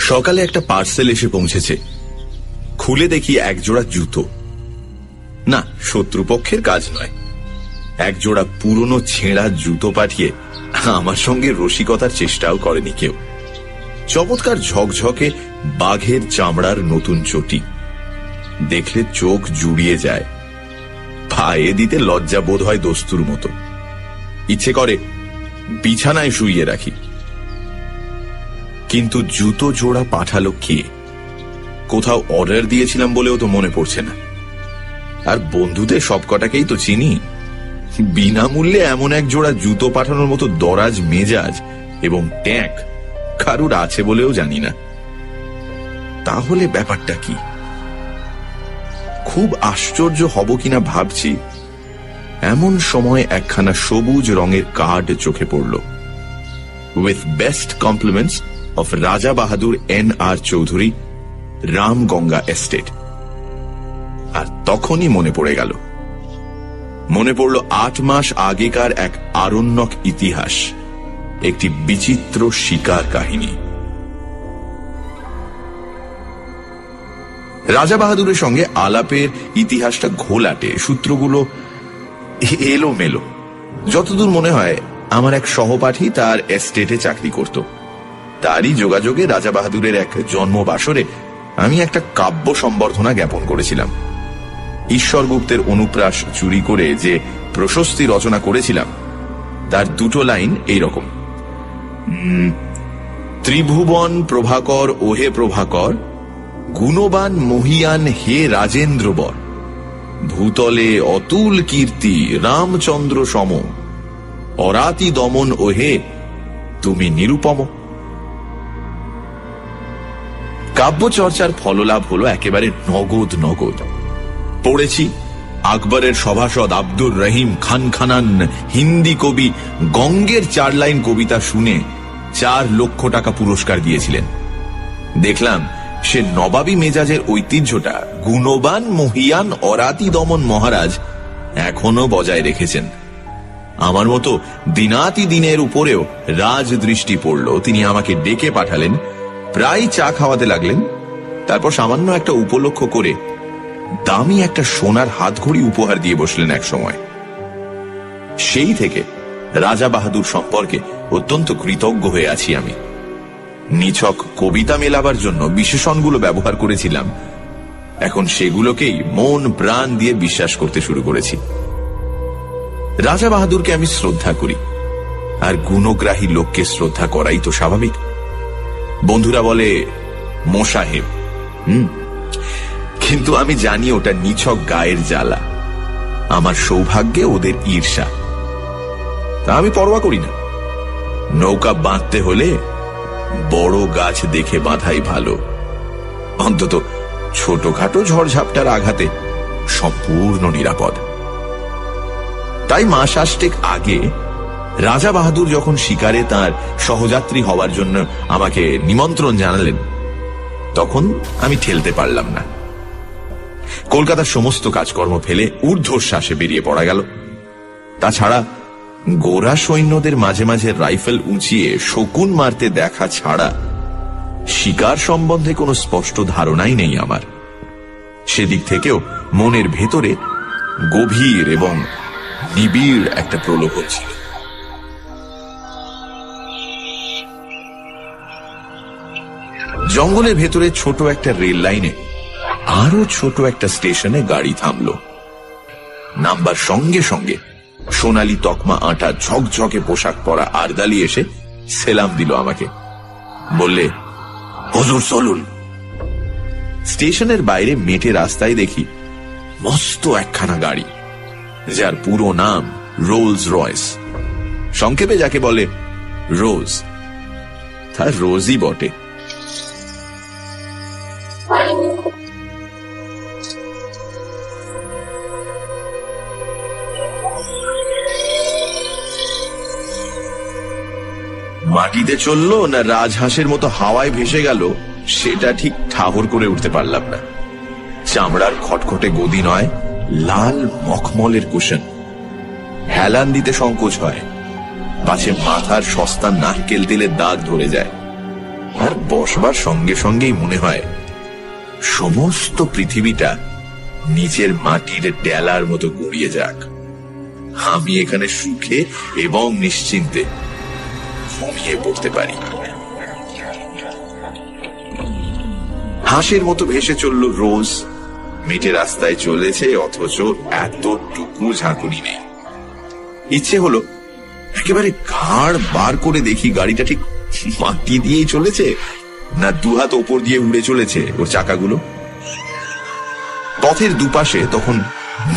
সকালে একটা পার্সেল এসে পৌঁছেছে। খুলে দেখি একজোড়া জুতো। না, শত্রুপক্ষের কাজ নয়। একজোড়া পুরনো ছেঁড়া জুতো পাঠিয়ে আমার সঙ্গে রসিকতার চেষ্টাও করেনি কেউ। চমৎকার ঝকঝকে বাঘের চামড়ার নতুন চটি, দেখলে চোখ জুড়িয়ে যায়। পায়ে দিতে লজ্জা বোধ হয় দস্তুর মতো, ইচ্ছে করে বিছানায় শুইয়ে রাখি। কিন্তু জুতো জোড়া পাঠালো কে? কোথাও অর্ডার দিয়েছিলাম বলেও তো মনে পড়ছে না। আর বন্ধুদের সবকটাকেই তো চিনি। বিনামূল্যে এমন এক জোড়া জুতো পাঠানোর মতো দরাজ মেজাজ এবং ট্যাঁক কারুর আছে বলেও জানি না। তাহলে ব্যাপারটা কি? খুব আশ্চর্য হব কিনা ভাবছি, এমন সময় একখানা সবুজ রঙের কার্ড চোখে পড়ল। উইথ বেস্ট কমপ্লিমেন্টস অফ রাজা বাহাদুর N.R. চৌধুরী, রামগঙ্গা এস্টেট। আর তখনই মনে পড়ে গেল। মনে পড়ল 8 মাস আগেকার এক আরণ্যক ইতিহাস, একটি বিচিত্র শিকার কাহিনী। রাজা বাহাদুরের সঙ্গে আলাপের ইতিহাসটা ঘোলাটে, সূত্রগুলো এলোমেলো। যতদূর মনে হয় আমার এক সহপাঠী তার এস্টেটে চাকরি করত। তারই যোগাযোগে রাজা বাহাদুরের এক জন্মবাসরে আমি একটা কাব্য সম্বর্ধনা জ্ঞাপন করেছিলাম। ঈশ্বরগুপ্তের অনুপ্রাস চুরি করে যে প্রশস্তি রচনা করেছিলাম তার 2 লাইন এইরকম: ত্রিভুবন প্রভাকর ওহে প্রভাকর, গুণবান মহিয়ান হে রাজেন্দ্রবর, ভূতলে অতুল কীর্তি রামচন্দ্র সম, অরাতি দমন ওহে তুমি নিরুপম। কাব্য চর্চার ফললাভ হলো একেবারে নগদ নগদ। পড়েছি আকবরের সভাসদ আব্দুর রহিম খান খানান হিন্দি কবি গঙ্গের 4 লাইন কবিতা শুনে 4 লক্ষ টাকা পুরস্কার দিয়েছিলেন। দেখলাম সে নবাবী মেজাজের ঐতিহ্যটা গুণবান মহিয়ান অরাতি দমন মহারাজ এখনো বজায় রেখেছেন। আমার মতো দিনাতি দিনের উপরেও রাজ দৃষ্টি পড়ল। তিনি আমাকে ডেকে পাঠালেন, প্রায় চা খাওয়াতে লাগলেন। তারপর সামান্য একটা উপলক্ষ করে দামি একটা সোনার হাতঘড়ি উপহার দিয়ে বসলেন এক সময়। সেই থেকে রাজা বাহাদুর সম্পর্কে অত্যন্ত কৃতজ্ঞ হয়ে আছি আমি। নিছক কবিতা মেলাবার জন্য বিশেষণগুলো ব্যবহার করেছিলাম, এখন সেগুলোকেই মন প্রাণ দিয়ে বিশ্বাস করতে শুরু করেছি। রাজা বাহাদুরকে আমি শ্রদ্ধা করি, আর গুণগ্রাহী লোককে শ্রদ্ধা করাই তো স্বাভাবিক। বন্ধুরা বলে মোসাহেব, কিন্তু আমি জানি ওটা নিছক গায়ের জ্বালা। আমার সৌভাগ্যে ওদের ঈর্ষা, তা আমি পরোয়া করি না। নৌকা বাঁধতে হলে বড় গাছ দেখে বাঁধাই ভালো, অন্তত ছোটখাটো ঝড়ঝাপটার আঘাতে সম্পূর্ণ নিরাপদ। তাই মাস 8 আগে রাজা বাহাদুর যখন শিকারে তার সহযাত্রী হওয়ার জন্য আমাকে নিমন্ত্রণ জানালেন, তখন আমি ঠেলতে পারলাম না। কলকাতার সমস্ত কাজকর্ম ফেলে ঊর্ধ্বশ্বাসে বেরিয়ে পড়া গেল। তাছাড়া গোরা সৈন্যদের মাঝে মাঝে রাইফেল উঁচিয়ে শকুন মারতে দেখা ছাড়া শিকার সম্বন্ধে কোনো স্পষ্ট ধারণাই নেই আমার। সেদিক থেকেও মনের ভেতরে গভীর এবং নিবিড় একটা প্রলোভন ছিল। জঙ্গলের ভেতরে ছোট একটা রেল লাইনে আরো ছোট একটা স্টেশনে গাড়ি থামলো। নামবার সঙ্গে সঙ্গে সোনালী তকমা আটা ঝকঝকে পোশাক পরা আরদালি এসে সেলাম দিল আমাকে। বললে, হুজুর চলুন। স্টেশনের বাইরে মেটে রাস্তায় দেখি মস্ত একখানা গাড়ি, যার পুরো নাম রোলস রয়েস, সংক্ষেপে যাকে বলে রোজ। তার রোজই বটে। মাটিতে চললো না রাজহাঁসের মতো হাওয়ায় ভেসে গেল, সেটা ঠিক ঠাহর করে উঠতে পারলাম না। চামড়ার খটখটে গদি নয়, লাল মখমলের কুশন। হেলান দিতে সংকোচ হয়, পাছে মাথার সস্তা নারকেল তেলের দাগ ধরে যায়। আর বসবার সঙ্গে সঙ্গেই মনে হয় সমস্ত পৃথিবীটা নিচের মাটির ডেলার মতো গড়িয়ে যাক, আমি এখানে সুখে এবং নিশ্চিন্তে ঘুমিয়ে পড়তে পারি। হাঁসের মতো ভেসে চলল রোজ, মেটে রাস্তায় চলেছে, অথচ এতটুকু ঝাঁকুনি নেই। ইচ্ছে হলো একেবারে ঘাড় বার করে দেখি গাড়িটা ঠিক মাটি দিয়েই চলেছে না দুহাত ওপর দিয়ে উড়ে চলেছে ওর চাকাগুলো। পথের দুপাশে তখন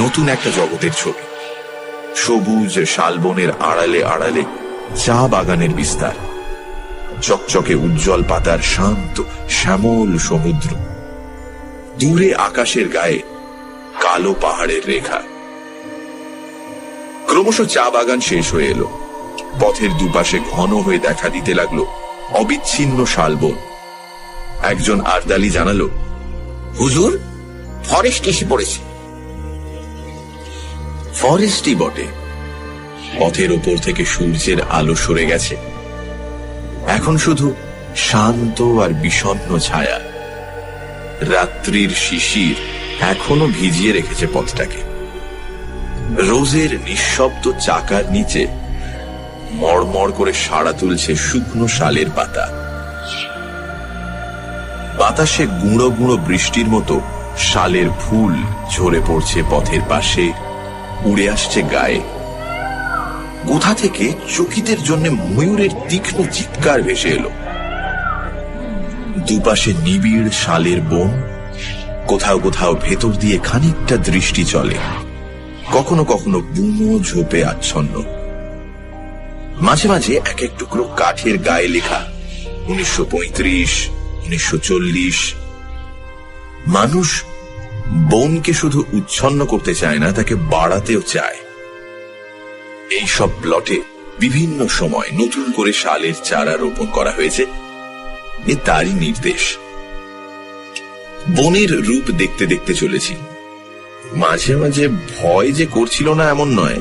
নতুন একটা জগতের ছবি, সবুজ শালবনের আড়ালে আড়ালে চা বাগানের বিস্তার, চকচকে উজ্জ্বল পাতার শান্ত শ্যামল সমুদ্র, দূরে আকাশের গায়ে কালো পাহাড়ের রেখা। ক্রমশ চা বাগান শেষ হয়ে এলো, পথের দুপাশে ঘন হয়ে দেখা দিতে লাগলো অবিচ্ছিন্ন শালবন। একজন আরদালি জানালো, হুজুর, ফরেস্ট এসে পড়েছে। ফরেস্টই বটে। পথের ওপর থেকে সূর্যের আলো সরে গেছে, এখন শুধু শান্ত আর বিষণ্ণ ছায়া। রাত্রির শিশির এখনো ভিজিয়ে রেখেছে পথটাকে। রোজের নিঃশব্দ চাকার নিচে মড়মড় করে সাড়া তুলছে শুকনো শালের পাতা। বাতাসে গুঁড়ো গুঁড়ো বৃষ্টির মতো শালের ফুল ঝরে পড়ছে পথের পাশে, উড়ে আসছে গায়ে। কোথা থেকে চকিতের জন্য ময়ূরের তীক্ষ্ণ চিৎকার ভেসে এলো। দুপাশে নিবিড় শালের বন, কোথাও কোথাও ভেতর দিয়ে খানিকটা দৃষ্টি চলে, কখনো কখনো বুনো ঝোপে আচ্ছন্ন। মাঝে মাঝে এক এক টুকরো কাঠের গায়ে লেখা 1935, 1940। মানুষ বনকে শুধু উচ্ছন্ন করতে চায় না, তাকে বাড়াতেও চায়। এই সব প্লটে বিভিন্ন সময় নতুন করে শালের চারা রোপণ করা হয়েছে, এ তারই নির্দেশ। বনের রূপ দেখতে দেখতে চলেছি। মাঝে মাঝে ভয় যে করছিল না এমন নয়।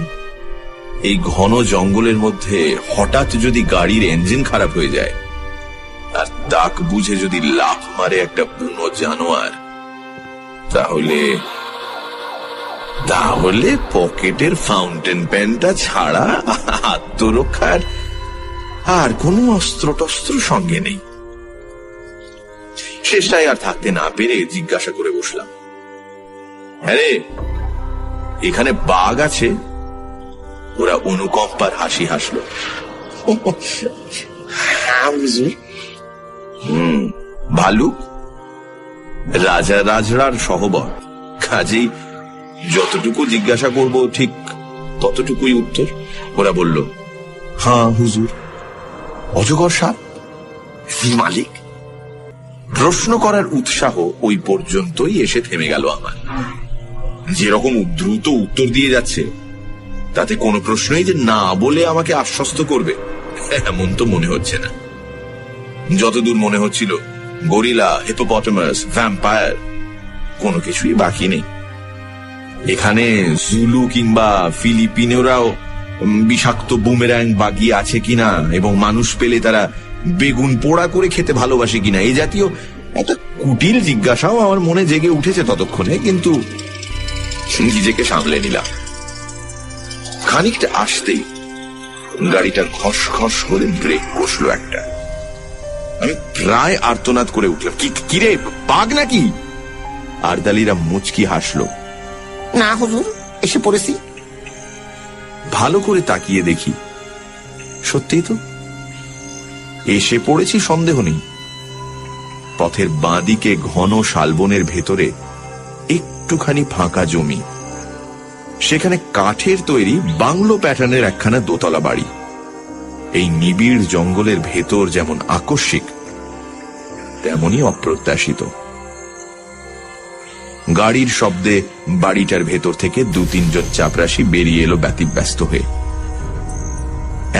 এই ঘন জঙ্গলের মধ্যে হঠাৎ যদি গাড়ির ইঞ্জিন খারাপ হয়ে যায়, আর তাক বুঝে যদি লাফ মারে একটা বুনো জানোয়ার, তাহলে তাহলে পকেটের ফাউন্টেন পেনটা ছাড়া আত্মরক্ষার আর কোনো অস্ত্র টস্ত্র সঙ্গে নেই। শেষটায় আর থাকতে না পেরে জিজ্ঞাসা করে বসলাম, হ্যাঁ, এখানে বাঘ আছে? ওরা অনুকম্পার হাসি হাসলো। ভালুক? রাজা রাজরার সহবর, কাজেই যতটুকু জিজ্ঞাসা করব ঠিক ততটুকুই উত্তর। ওরা বলল, হ্যাঁ হুজুর। অজগর সাপ? মালিক? প্রশ্ন করার উৎসাহ ওই পর্যন্তই এসে থেমে গেল আমার। যেরকম দ্রুত উত্তর দিয়ে যাচ্ছে, তাতে কোনো প্রশ্নই যে না বলে আমাকে আশ্বস্ত করবে এমন তো মনে হচ্ছে না। যতদূর মনে হচ্ছিল গরিলা, হিপোপটেমাস, ভ্যাম্পায়ার কোনো কিছুই বাকি নেই। এখানে জুলু কিংবা ফিলিপিনোরাও বিষাক্ত বুমেরাং বাগিয়ে আছে কিনা, এবং মানুষ পেলে তারা বেগুন পোড়া করে খেতে ভালোবাসে কিনা, এই জাতীয় একটা কুটিল জিজ্ঞাসাও আমার মনে জেগে উঠেছে ততক্ষণে, কিন্তু নিজেকে সামলে নিলাম। খানিকটা আসতেই গাড়িটা ঘস ঘস করে ব্রেক বসলো একটা। আমি প্রায় আর্তনাদ করে উঠলাম, কিরে বাঘ নাকি? আরদালিরা মুচকি হাসলো। না হুজুর, এসে পড়েছি। ভালো করে তাকিয়ে দেখি, সত্যিই তো এসে পড়েছি, সন্দেহ নেই। পথের বাঁদিকে ঘন শালবনের ভেতরে একটুখানি ফাঁকা জমি, সেখানে কাঠের তৈরি বাংলো প্যাটার্নের একখানা দোতলা বাড়ি। এই নিবিড় জঙ্গলের ভেতর যেমন আকস্মিক, তেমনি অপ্রত্যাশিত। গাড়ির শব্দে বাড়িটার ভেতর থেকে 2-3 জন চাপরাশি বেরিয়ে এলো ব্যতিব্যস্ত হয়ে।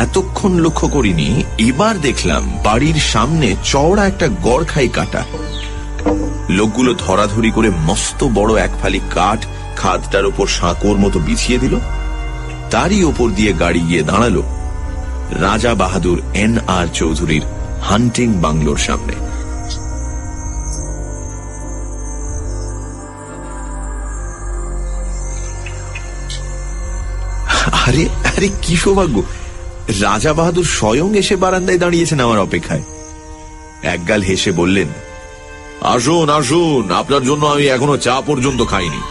এতক্ষণ লক্ষ্য করিনি, এবার দেখলাম বাড়ির সামনে চওড়া একটা গড়খাই কাটা। লোকগুলো ধরাধরি করে মস্ত বড় এক ফালি কাঠ খাদটার উপর সাঁকোর মতো বিছিয়ে দিল। তারই ওপর দিয়ে গাড়ি গিয়ে দাঁড়ালো রাজা বাহাদুর N.R. চৌধুরীর হান্টিং বাংলোর সামনে। আরে আরে কি সৌভাগ্য, রাজা বাহাদুর স্বয়ং এসে বারান্দায় দাঁড়িয়েছেন আমার অপেক্ষায়। একগাল হেসে বললেন, আসুন আসুন, আপনার জন্য আমি এখনো চা পর্যন্ত খাইনি।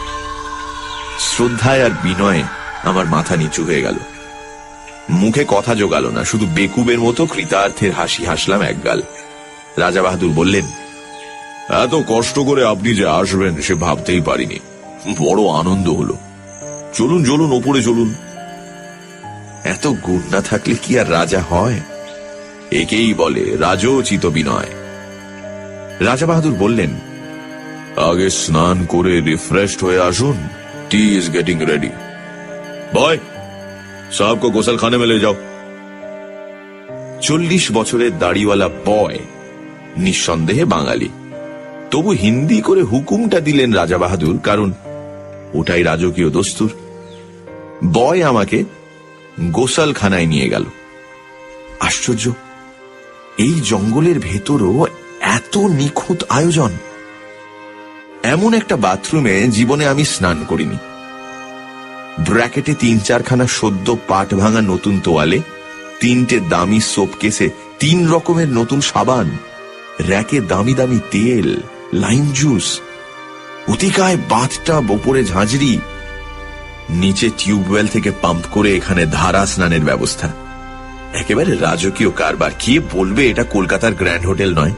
শ্রদ্ধায় আর বিনয়ে আমার মাথা নিচু হয়ে গেল। মুখে কথা জোগাল না, শুধু বেকুবের মতো কৃতার্থের হাসি হাসলাম একগাল। রাজা বাহাদুর বললেন, এত কষ্ট করে আপনি যে আসবেন সে ভাবতেই পারিনি, বড় আনন্দ হলো। চলুন চলুন, ওপরে চলুন। এত গুণ না থাকলে কি আর রাজা হয়? একেই বলে রাজোচিত বিনয়। রাজা বাহাদুর বললেন, আগে স্নান করে রিফ্রেশড হয়ে আসুন, টি ইজ গেটিং রেডি। বয়, সাহব কো গোসলখানে में ले जाओ। 40 বছরের দাড়িওয়ালা বয়, নিঃসন্দেহে বাঙালি, তবু হিন্দি করে হুকুমটা দিলেন রাজা বাহাদুর, কারণ ওটাই রাজকীয় দস্তুর। বয় আমাকে গোসলখানায় নিয়ে গেল। আশ্চর্য, এই জঙ্গলের ভেতরও এত নিখুঁত আয়োজন। এমন একটা বাথরুমে জীবনে আমি স্নান করিনি। ব্র্যাকেটে 3-4 খানা সদ্য পাট ভাঙা নতুন তোয়ালে, 3টে দামি সোপ কেসে 3 রকমের নতুন সাবান, র্যাকে দামি দামি তেল, লাইম জুস, অতিকায় বাথটাব, ওপরে ঝাঁঝরি, নিচে টিউবওয়েল থেকে পাম্প করে এখানে ধারা স্নানের ব্যবস্থা। একেবারে রাজকীয় কারবার। কে বলবে এটা কলকাতার গ্র্যান্ড হোটেল নয়?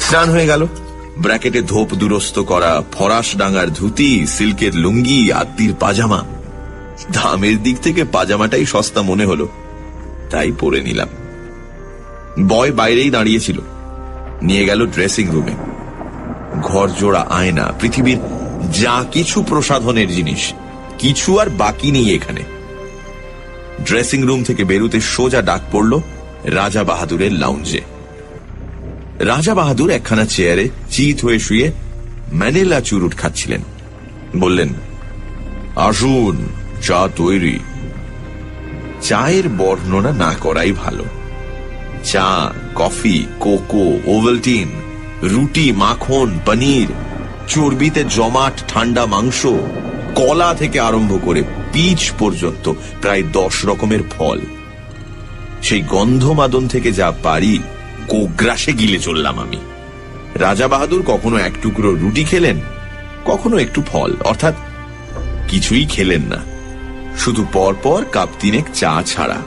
স্নান হয়ে গেল। ব্র্যাকেটে ধোপ দুরস্ত করা ফরাস ডাঙ্গার ধুতি, সিল্কের লুঙ্গি, আত্মীর পাজামা। দামের দিক থেকে পাজামাটাই সস্তা মনে হলো, তাই পরে নিলাম। বয় বাইরেই দাঁড়িয়েছিল। নিয়ে গেল ড্রেসিং রুমে। ঘর জোড়া আয়না, পৃথিবীর যা কিছু প্রসাধনের জিনিস, কিছু আর বাকি নেই এখানে। ড্রেসিং রুম থেকে বেরুতে সোজা ডাক পড়ল রাজা বাহাদুরের লাউঞ্জে। রাজা বাহাদুর একখানা চেয়ারে চিত হয়ে শুয়ে ম্যানিলা চুরুট খাচ্ছিলেন। বললেন, আসুন, চা তৈরি। চায়ের বর্ণনা না করাই ভালো। চা, কফি, কোকো, ওভালটিন, রুটি, মাখন, পনির, চর্বিতে জমাট ঠান্ডা মাংস, কলা থেকে আরম্ভ করে পিচ পর্যন্ত প্রায় 10 রকমের ফল। সেই গন্ধমাদন থেকে যা পারি কোগ্রাসে গিলে চললাম আমি। রাজা বাহাদুর কখনো এক টুকরো রুটি খেলেন, কখনো একটু ফল, অর্থাৎ কিছুই খেলেন না, শুধু পরপর কাপ 3 চা ছাড়া।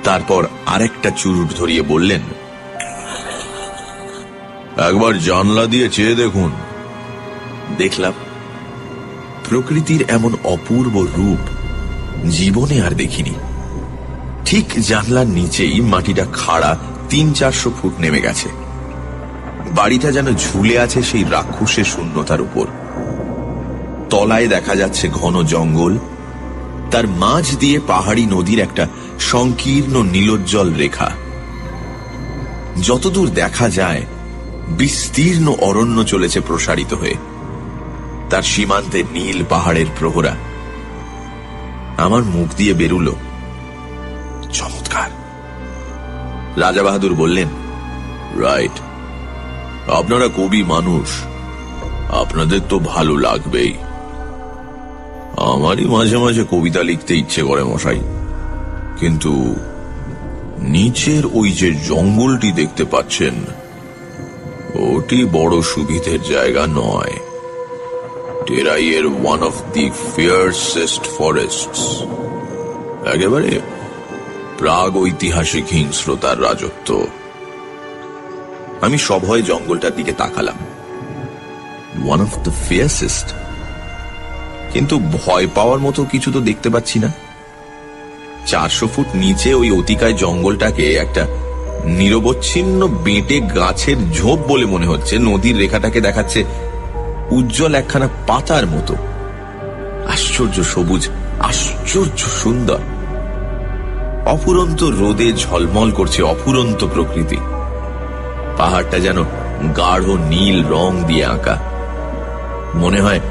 তারপর আরেকটা চুরুট ধরিয়ে বললেন, একবার জানলা দিয়ে চেয়ে দেখুন। দেখলাম। প্রকৃতির এমন অপূর্ব রূপ জীবনে আর দেখিনি। ঠিক জানলার নিচেই মাটিটা খাড়া 300-400 ফুট নেমে গেছে। বাড়িটা যেন ঝুলে আছে সেই রাক্ষসের শূন্যতার উপর। তলায় দেখা যাচ্ছে ঘন জঙ্গল, তার মাঝ দিয়ে পাহাড়ি নদীর একটা সংকীর্ণ নীলোজ্জ্বল রেখা। যতদূর দেখা যায় বিস্তীর্ণ অরণ্য চলেছে প্রসারিত হয়ে, তার সীমান্তে নীল পাহাড়ের প্রহরা। আমার মুখ দিয়ে বেরুল, চমৎকার। রাজা বাহাদুর বললেন, রাইট, আপনারা কবি মানুষ, আপনাদের তো ভালো লাগবেই। আমারই মাঝে মাঝে কবিতা লিখতে ইচ্ছে করে মশাই, কিন্তু নিচের ওই যে জঙ্গলটি দেখতে পাচ্ছেন, ওটি বড় সুবিধের জায়গা নয়। টেরাইয়ের ওয়ান অফ দি ফিয়ার্সেস্ট ফরেস্টস, একেবারে প্রাগ ঐতিহাসিক হিংস্রতার রাজত্ব। আমি সভয়ে জঙ্গলটার দিকে তাকালাম। ওয়ান অফ দ্য ফিয়ার্সেস্ট, কিন্তু ভয় পাওয়ার মতো কিছু তো দেখতে পাচ্ছি না। 400 ফুট নিচে ওই অতিকায় জঙ্গলটাকে একটা নিরবচ্ছিন্ন বেঁটে গাছের ঝোপ বলে মনে হচ্ছে। নদীর রেখাটাকে দেখাচ্ছে উজ্জ্বল একখানা পাতার মতো। আশ্চর্য সবুজ, আশ্চর্য সুন্দর। অফুরন্ত রোদে ঝলমল করছে অফুরন্ত প্রকৃতি। পাহাড়টা যেন গাঢ় নীল রং দিয়ে আঁকা। মনে হয়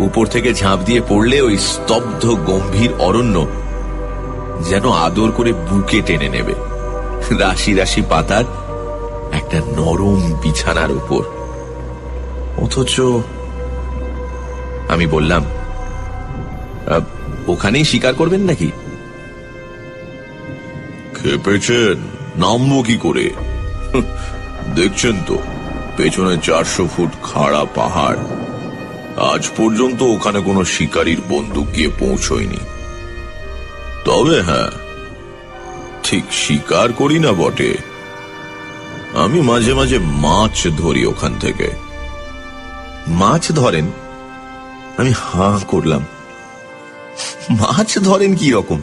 উপর থেকে ঝাঁপ দিয়ে পড়লে ওই স্তব্ধ গম্ভীর অরণ্য যেন আদর করে বুকে টেনে নেবে, রাশি রাশি পাতার একটা নরম বিছানার উপর। অথচ আমি বললাম, ওখানেই শিকার করবেন নাকি? খেপেছেন? নামবো কি করে? দেখছেন তো পেছনে 400 ফুট খাড়া পাহাড়। আজ পর্যন্ত ওখানে কোনো শিকারীর বন্দুক গিয়ে পৌঁছয়নি। তবে হ্যাঁ, ঠিক শিকার করি না বটে, আমি মাঝে মাঝে মাছ ধরি ওখান থেকে। মাছ ধরেন? আমি হাঁ করলাম। মাছ ধরেন কি রকম?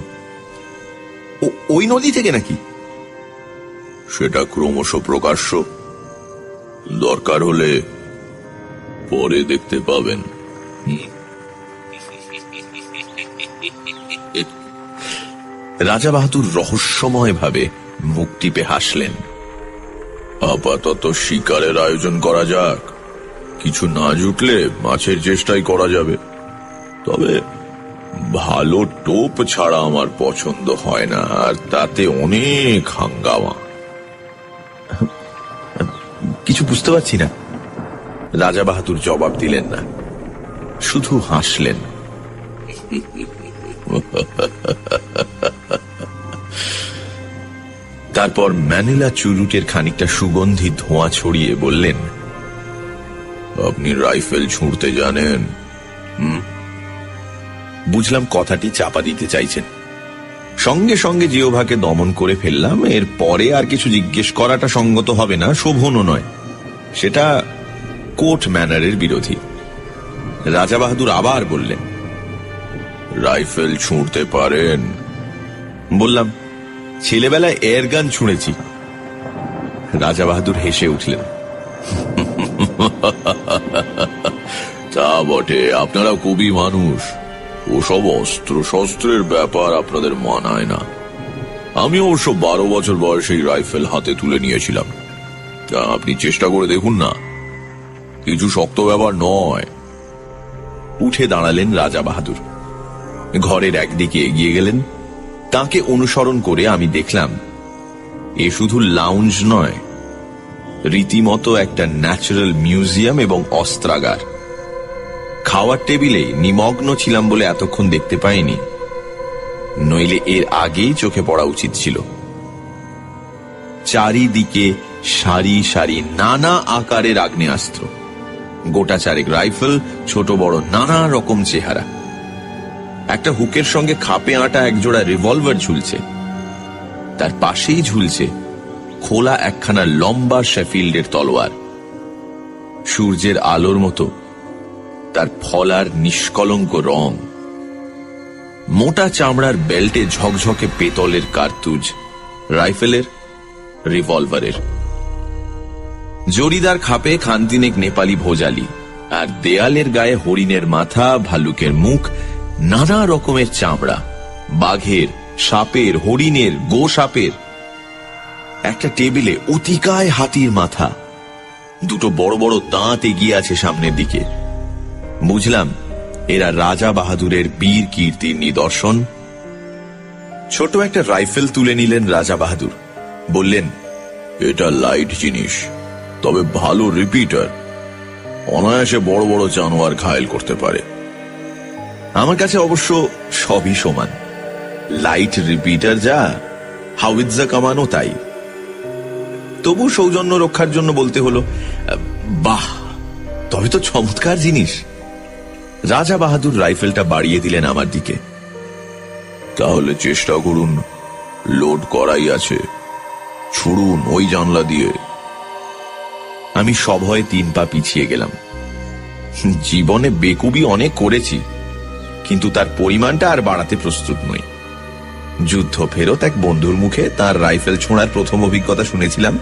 ওই নদী থেকে নাকি? সেটা ক্রমশ প্রকাশ্য, দরকার হলে পরে দেখতে পাবেন। রাজা বাহাদুর রহস্যময় ভাবে মুখ টিপে হাসলেন। আপাতত শিকারের আয়োজন করা যাক, কিছু না জুটলে মাছের চেষ্টাই করা যাবে। তবে ভালো টোপ ছাড়া আমার পছন্দ হয় না, আর তাতে অনেক হাঙ্গামা। কিছু বুঝতে পারছি না। রাজা বাহাদুর জবাব দিলেন না, শুধু হাসলেন। তারপর ম্যানিলা চুরুটের খানিকটা সুগন্ধি ধোঁয়া ছড়িয়ে বললেন, আপনি রাইফেল ছুঁড়তে জানেন? বুঝলাম কথাটি চাপা দিতে চাইছেন। সঙ্গে সঙ্গে জিওভাকে দমন করে ফেললাম। এর পরে আর কিছু জিজ্ঞেস করাটা সঙ্গত হবে না, শোভনও নয়। সেটা কোর্ট ম্যানারের বিরোধী। রাজা বাহাদুর আবার বললেন, রাইফেল ছুঁড়তে পারেন? বললাম, ছেলেবেলায় এয়ার গান ছুঁড়েছি। রাজা বাহাদুর হেসে উঠলেন। তা বটে, আপনারা কবি মানুষ, ওসব অস্ত্র শস্ত্রের ব্যাপার আপনাদের মানায় না। আমি অবশ্য 12 বছর বয়সে রাইফেল হাতে তুলে নিয়েছিলাম। তা আপনি চেষ্টা করে দেখুন না, কিছু শক্ত ব্যাপার নয়। উঠে দাঁড়ালেন রাজা বাহাদুর, ঘরের একদিকে এগিয়ে গেলেন। তাকে অনুসরণ করে আমি দেখলাম এ শুধু লাউঞ্জ নয়, রীতিমতো একটা ন্যাচারাল মিউজিয়াম এবং অস্ত্রাগার। খাওয়ার টেবিলে নিমগ্ন ছিলাম বলে এতক্ষণ দেখতে পাইনি, নইলে এর আগেই চোখে পড়া উচিত ছিল। চারিদিকে সারি সারি নানা আকারের আগ্নেয়াস্ত্র, গোটা চারেক রাইফেল, ছোট বড় নানা রকম চেহারা। একটা হুকের সঙ্গে খাপে আঁটা একজোড়া রিভলভার ঝুলছে। তার পাশেই ঝুলছে খোলা একখানা লম্বা শেফিল্ডের তলোয়ার। সূর্যের আলোর মতো তার ফলার নিষ্কলঙ্ক রং। মোটা চামড়ার বেল্টে ঝকঝকে পেতলের কার্তুজ, রাইফেলের, রিভলভারের। জরিদার খাপে খানতিনেক নেপালি ভোজালি, আর দেয়ালের গায়ে হরিণের মাথা, ভালুকের মুখ, নানা রকমের চামড়া, বাঘের, সাপের, হরিণের, গো সাপের। একটা টেবিলে অতিকায় হাতির মাথা, দুটো বড় বড় দাঁত এগিয়ে আছে সামনের দিকে। বুঝলাম এরা রাজা বাহাদুরের বীর কীর্তির নিদর্শন। ছোট একটা রাইফেল তুলে নিলেন রাজা বাহাদুর, বললেন, এটা লাইট জিনিস, তবে ভালো রিপিটার, অনায়াসে বড় বড় জানোয়ার ঘায়েল করতে পারে। আমার কাছে অবশ্য সবই সমান, লাইট রিপিটার যা, হাউইৎজা কামানো তাই। তবু সৌজন্য রক্ষার জন্য বলতে হলো, বাহ, তবে তো চমৎকার জিনিস। রাজা বাহাদুর রাইফেলটা বাড়িয়ে দিলেন আমার দিকে। তাহলে চেষ্টা করুন, লোড করাই আছে, ছুড়ুন ওই জানলা দিয়ে। আমি সভয়ে 3 পা পিছিয়ে গেলাম। জীবনে বেকুবি অনেক করেছি, কিন্তু তার পরিমাণটা আর বাড়াতে প্রস্তুত নই। যুদ্ধ ফেরত এক বন্ধুর মুখে তার রাইফেল ছোঁড়ার প্রথম অভিজ্ঞতা শুনেছিলাম।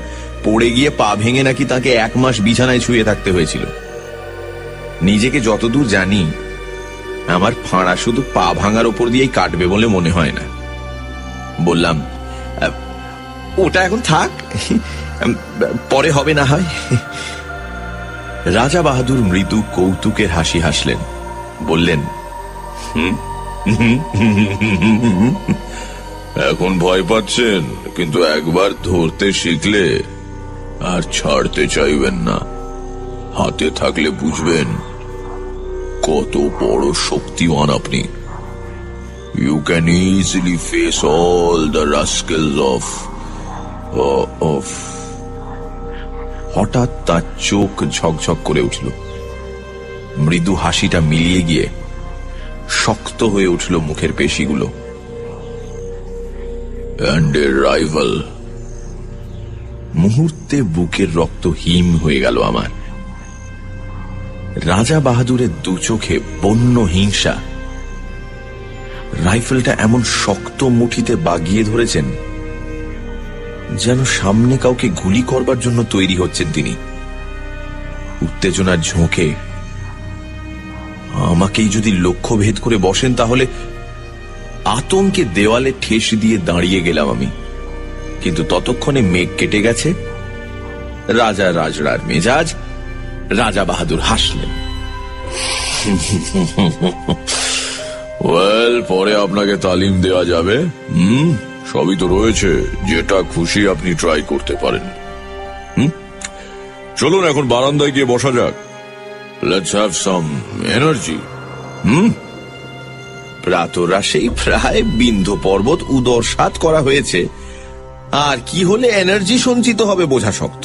পড়ে গিয়ে পা ভেঙে নাকি তাকে 1 মাস বিছানায় শুয়ে থাকতে হয়েছিল। নিজেকে যতদূর জানি, আমার ফাঁড়া শুধু পা ভাঙার ওপর দিয়েই কাটবে বলে মনে হয় না। বললাম, ওটা এখন থাক, পরে হবে না হয়। রাজা বাহাদুর মৃদু কৌতুকের হাসি হাসলেন, বললেন, এখন ভয় পাচ্ছেন, কিন্তু একবার ধরতে শিখলে আর ছাড়তে চাইবেন না। হাতে থাকলে বুঝবেন কত বড় শক্তিমান আপনি। You can easily face all the rascals of. হঠাৎ তার চোখ ঝকঝক করে উঠল, মৃদু হাসিটা মিলিয়ে গিয়ে শক্ত হয়ে উঠল মুখের পেশিগুলো। And a rival. মুহূর্তে বুকের রক্ত হিম হয়ে গেল আমার। রাজা বাহাদুরের দু চোখে বন্য হিংসা। রাইফেলটা এমন শক্ত মুঠিতে বাগিয়ে ধরেছেন যেন সামনে কাউকে গুলি করবার জন্য তৈরি হচ্ছেন তিনি। উত্তেজনার ঝোঁকে আমাকেই যদি লক্ষ্য ভেদ করে বসেন, তাহলে আতঙ্কে দেওয়ালে ঠেস দিয়ে দাঁড়িয়ে গেলাম আমি। কিন্তু ততক্ষণে মেঘ কেটে গেছে। রাজা রাজড়ার মেজাজ। রাজা বাহাদুর হাসলেন। ওয়েল, পরে আপনাকে তালিম দেওয়া যাবে। সবই তো রয়েছে, যেটা খুশি আপনি ট্রাই করতে পারেন। চলুন এখন বারান্দায় গিয়ে বসা যাক। Let's have some energy. প্রাতরাশেই প্রায় বিন্ধ্য পর্বত উদরসাৎ করা হয়েছে, আর কি হলে এনার্জি সঞ্চিত হবে বোঝা শক্ত।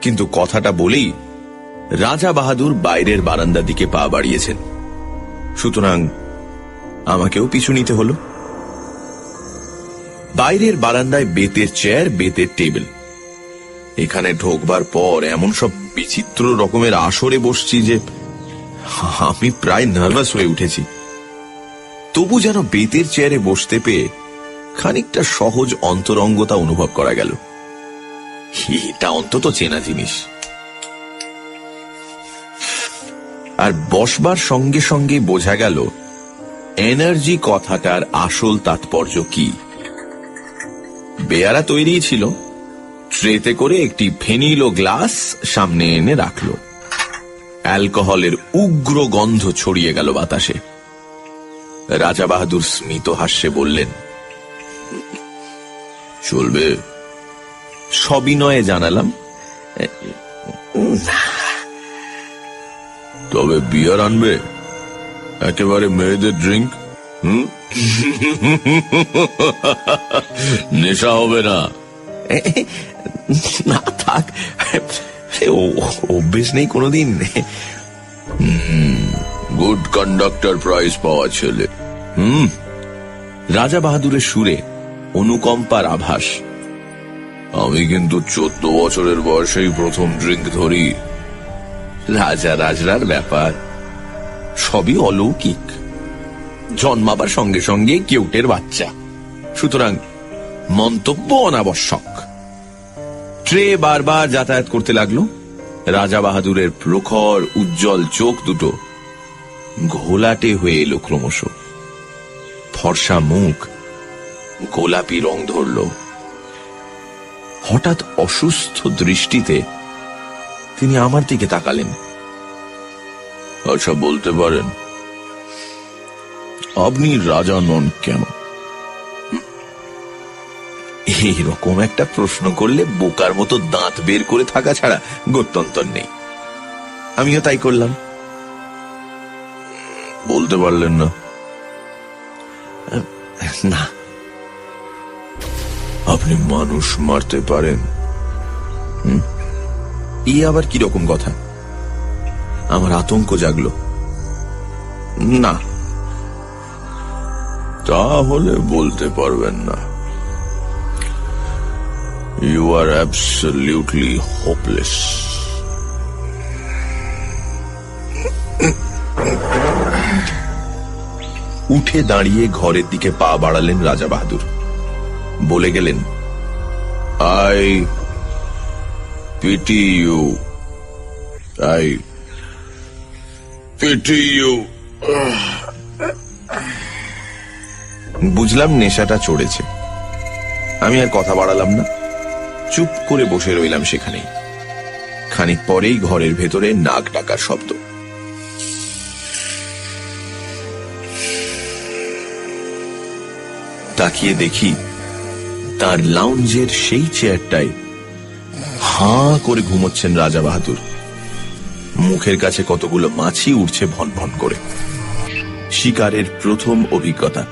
কিন্তু কথাটা বলেই রাজা বাহাদুর বাইরের বারান্দার দিকে পা বাড়িয়েছেন, সুতরাং আমাকেও পিছু নিতে হলো। বাইরের বারান্দায় বেতের চেয়ার, বেতের টেবিল। এখানে ঢোকবার পর এমন সব বিচিত্র রকমের আসরে বসছি যে আমি প্রায় নার্ভাস হয়ে উঠেছি। তবু যেন বেতের চেয়ারে বসতে পেয়ে খানিকটা সহজ অন্তরঙ্গতা অনুভব করা গেল। এটা অন্তত চেনা জিনিস। আর বসবার সঙ্গে সঙ্গে বোঝা গেল এনার্জি কথাটার আসল তাৎপর্য কি। বেয়ারা তৈরি ছিল, ট্রেতে করে একটি ফেনিল ও গ্লাস সামনে এনে রাখল। অ্যালকোহলের উগ্র গন্ধ ছড়িয়ে গেল বাতাসে। রাজা বাহাদুর স্মিত হাস্যে বললেন, চলবে? সবিনয়ে জানালাম, তবে বিয়ার আনবে? একেবারে মেয়েদের ড্রিঙ্ক। নেশা হবে না? না থাক, অভ্যেস নেই কোনোদিন। গুড কন্ডাক্টর প্রাইজ পাওয়া ছেলে। রাজা বাহাদুরের সুরে অনুকম্পার আভাস। আমি কিন্তু 14 বছরের বয়সেই প্রথম ড্রিঙ্ক ধরি। রাজা রাজরার ব্যাপার সবই অলৌকিক। জন্মাবার সঙ্গে সঙ্গে কেউটের বাচ্চা, সুতরাং মন্তব্য অনাবশ্যক। ট্রে বারবার যাতায়াত করতে লাগলো। রাজা বাহাদুরের প্রখর উজ্জ্বল চোখ দুটো ঘোলাটে হয়ে এলো ক্রমশ। ফর্সা মুখ গোলাপি রং ধরল। হঠাৎ অসুস্থ দৃষ্টিতে তিনি আমার দিকে তাকালেন। আচ্ছা, বলতে পারেন আপনি রাজা নন কেন? এইরকম একটা প্রশ্ন করলে বোকার মতো দাঁত বের করে থাকা ছাড়া গত্যন্তর নেই। আমিও তাই করলাম। বলতে পারলেন না? না। আপনি মানুষ মারতে পারেন? এই আবার কিরকম কথা? আমার আতঙ্ক জাগলো। না। তাহলে বলতে পারবেন না। You are absolutely hopeless. উঠে দাঁড়িয়ে ঘরের দিকে পা বাড়ালেন রাজা বাহাদুর। বলে গেলেন, I pity you, I pity you. বুঝলাম নেশাটা চড়েছে। আমি আর কথা বাড়ালাম না, চুপ করে বসে রইলাম সেখানে। খানিক পরেই ঘরের ভেতরে নাক ডাকার শব্দ। তাকিয়ে দেখি তার লাউঞ্জের সেই চেয়ারটায় হাঁ করে ঘুমোচ্ছেন রাজা বাহাদুর। মুখের কাছে কতগুলো মাছি উঠছে ভন ভন করে। শিকারের প্রথম অভিজ্ঞতা।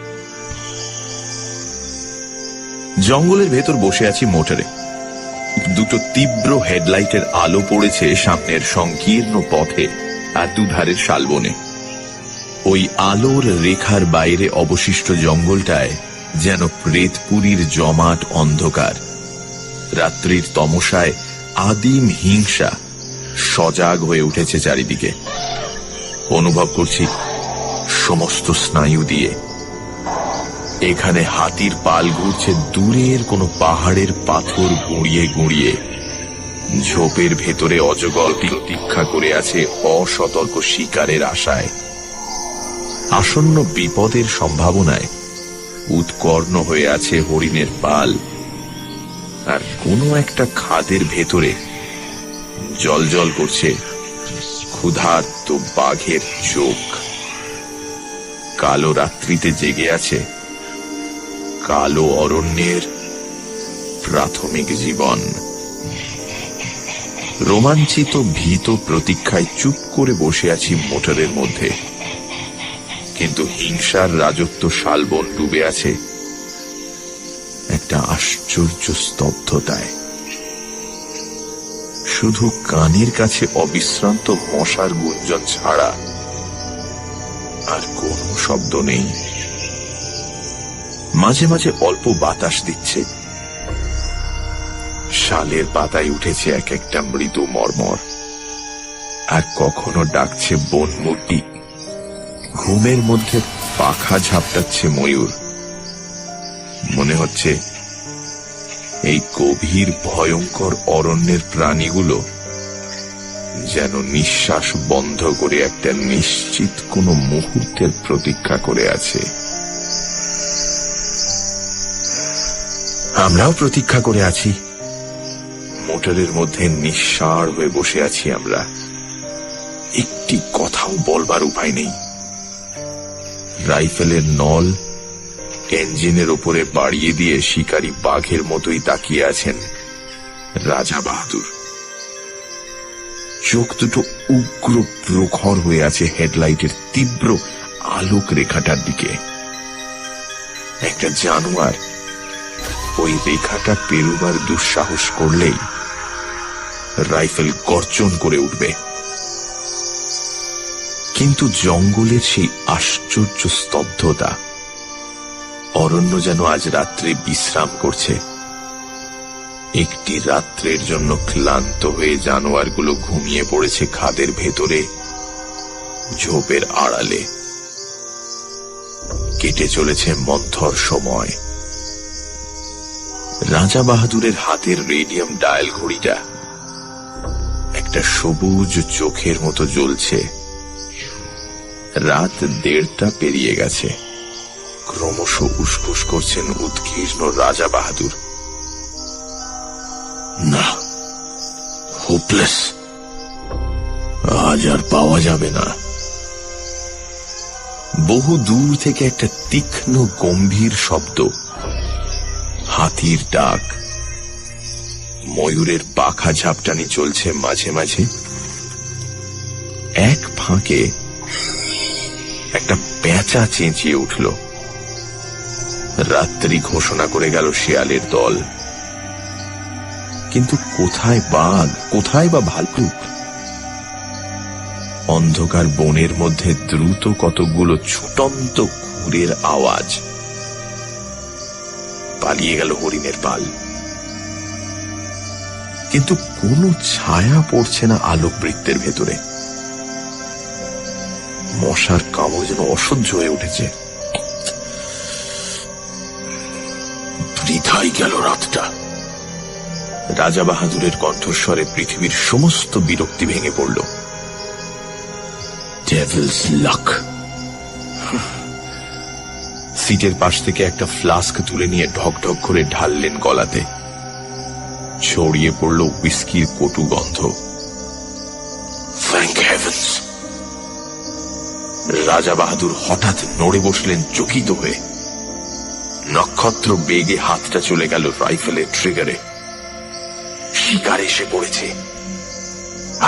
জঙ্গলের ভেতর বসে আছি মোটরে। দুটো তীব্র হেডলাইটের আলো পড়েছে সামনের সংকীর্ণ পথে আর দুধারের শালবনে। ওই আলোর রেখার বাইরে অবশিষ্ট জঙ্গলটায় যেন প্রেতপুরীর জমাট অন্ধকার। রাত্রির তমসায় আদিম হিংসা সজাগ হয়ে উঠেছে চারিদিকে। অনুভব করছি সমস্ত স্নায়ু দিয়ে এখানে হাতির পাল ঘুরছে দূরের কোনো পাহাড়ের পাথর গুঁড়িয়ে গুঁড়িয়ে। ঝোপের ভেতরে অজগর প্রতীক্ষা করে আছে অসতর্ক শিকারের আশায়। আসন্ন বিপদের সম্ভাবনায় উৎকর্ণ হয়ে আছে হরিণের পাল। আর কোনো একটা খাদের ভেতরে জলজল করছে ক্ষুধার্ত বাঘের চোখ। কালো রাত্রিতে জেগে আছে কালো অরণ্যের প্রাথমিক জীবন। রোমাঞ্চিত ভীত প্রতীক্ষায় চুপ করে বসে আছি মোটরের মধ্যে। কিন্তু হিংসার রাজত্ব শালবন ডুবে আছে একটা আশ্চর্য স্তব্ধতায়। শুধু কানের কাছে অবিশ্রান্ত মশার গুঞ্জন ছাড়া আর কোনো শব্দ নেই। মাঝে মাঝে অল্প বাতাস দিচ্ছে। শালের পাতায় উঠেছে এক একটা মৃদু মর্মর। আর কখনো ডাকছে বনমুরটি। ঘুমের মধ্যে পাখা ঝাপটাচ্ছে ময়ূর। মনে হচ্ছে এই গভীর ভয়ঙ্কর অরণ্যের প্রাণীগুলো যেন নিঃশ্বাস বন্ধ করে একটা নিশ্চিত কোনো মুহূর্তের প্রতীক্ষা করে আছে। আমরাও প্রতীক্ষা করে আছি। মোটরের মধ্যে নিঃসাড় হয়ে বসে আছি আমরা। একটি কথাও বলবার উপায় নেই। রাইফেলের নল ইঞ্জিনের উপরে বাড়িয়ে দিয়ে শিকারী বাঘের মতোই তাকিয়ে আছেন রাজা বাহাদুর। চোখ দুটো উগ্র প্রখর হয়ে আছে হেডলাইটের তীব্র আলোক রেখাটার দিকে। একটা জানোয়ার ওই রেখাটা পেরুবার দুঃসাহস করলেই রাইফেল গর্জন করে উঠবে। কিন্তু জঙ্গলের সেই আশ্চর্য স্তব্ধতা। অরণ্য যেন আজ রাত্রে বিশ্রাম করছে। একটি রাত্রের জন্য ক্লান্ত হয়ে জানোয়ারগুলো ঘুমিয়ে পড়েছে খাদের ভেতরে, ঝোপের আড়ালে। কেটে চলেছে মন্থর সময়। রাজা বাহাদুরের হাতের রেডিয়াম ডায়াল ঘড়িটা একটা সবুজ চোখের মতো জ্বলছে। রাত 1:30 পেরিয়ে গেছে। ক্রমশ উসখুস করছেন উৎকীর্ণ রাজা বাহাদুর। না, হোপলেস, আজ আর পাওয়া যাবে না। বহু দূর থেকে একটা তীক্ষ্ণ গম্ভীর শব্দ, হাতির ডাক, ময়ূরের পাখা ঝাপটানি চলছে মাঝে মাঝে। এক ফাঁকে একটা পেঁচা চেঁচিয়ে উঠল। রাত্রি ঘোষণা করে গেল শিয়ালের দল। কিন্তু কোথায় বাঘ, কোথায় বা ভাল্লুক? অন্ধকার বনের মধ্যে দ্রুত কতগুলো ছুটন্ত কুকুরের আওয়াজ। পালিয়ে গেল হরিণের পাল। কিন্তু কোনো ছায়া পড়ছে না আলোকবৃত্তের ভেতরে। মশার কামড় যেন অসহ্য হয়ে উঠেছে। বৃথাই গেল রাতটা। রাজা বাহাদুরের কণ্ঠস্বরে পৃথিবীর সমস্ত বিরক্তি ভেঙে পড়ল। ডেভিলস লাক। সিটের পাশ থেকে একটা ফ্লাস্ক তুলে নিয়ে ঢক ঢক করে ঢাললেন গলাতে। ছড়িয়ে পড়ল হুইস্কির কটু গন্ধ। Thank heavens! রাজা বাহাদুর হঠাৎ নড়ে বসলেন চকিত হয়ে। নক্ষত্র বেগে হাতটা চলে গেল রাইফেলের ট্রিগারে। শিকার এসে পড়েছে।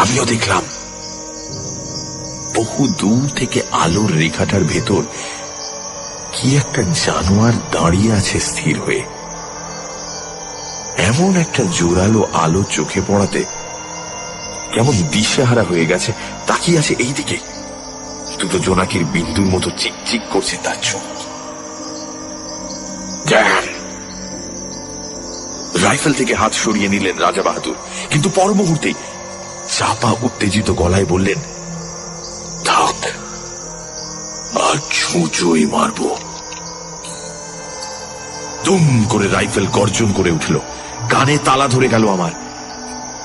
আমিও দেখলাম বহু দূর থেকে আলোর রেখাটার ভেতর কি একটা জানোয়ার দাঁড়িয়ে আছে স্থির হয়ে। এমন একটা জোরালো আলো চোখে পড়াতে কেমন দিশেহারা হয়ে গেছে, তাকিয়ে আছে এই দিকে। দুটো জোনাকির বিন্দুর মতো চিকচিক করছে তার চোখ। রাইফেল থেকে হাত সরিয়ে নিলেন রাজা বাহাদুর, কিন্তু পর মুহূর্তেই চাপা উত্তেজিত গলায় বললেন, থাক, আর ছুঁচোই মারব। দুম করে রাইফেল গর্জন করে উঠল। কানে তালা ধরে গেল আমার।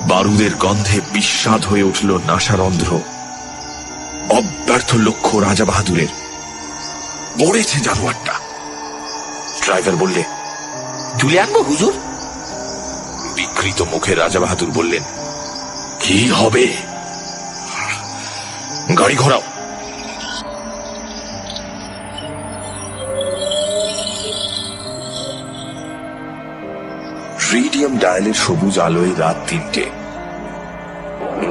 বারুদের গন্ধে বিস্বাদ হয়ে উঠল নাসারন্ধ্র। অব্যর্থ লক্ষ্য রাজা বাহাদুরের। পড়েছে জানোয়ারটা। ড্রাইভার বললে, তুলে আনবো হুজুর? বিকৃত মুখে রাজা বাহাদুর বললেন, কি হবে? গাড়ি ঘোরাও। রেডিয়াম ডায়ালের সবুজ আলোয় রাত 3টে।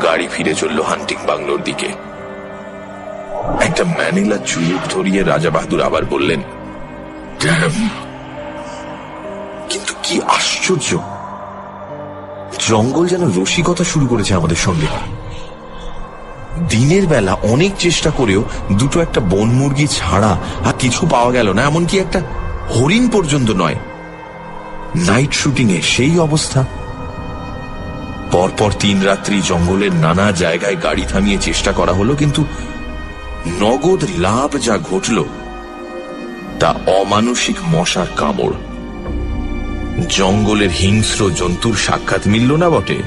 গাড়ি ফিরে চলল হান্টিং বাংলোর দিকে। একটা ম্যানিলা চুরুট ধরিয়ে রাজা বাহাদুর আবার বললেন, কিন্তু কি আশ্চর্য, জঙ্গল যেন রসিকতা শুরু করেছে আমাদের সঙ্গে। দিনের বেলা অনেক চেষ্টা করেও দুটো একটা বন মুরগি ছাড়া আর কিছু পাওয়া গেল না, এমনকি একটা হরিণ পর্যন্ত নয়। নাইট শুটিং এ সেই অবস্থা। পরপর 3 রাত্রি জঙ্গলের নানা জায়গায় গাড়ি থামিয়ে চেষ্টা করা হলো, কিন্তু নগদ লাভ যা ঘটল তা অমানুষিক মশার কামড়। জঙ্গলের হিংস্র জন্তুর সাক্ষাৎ মিলল না বটে,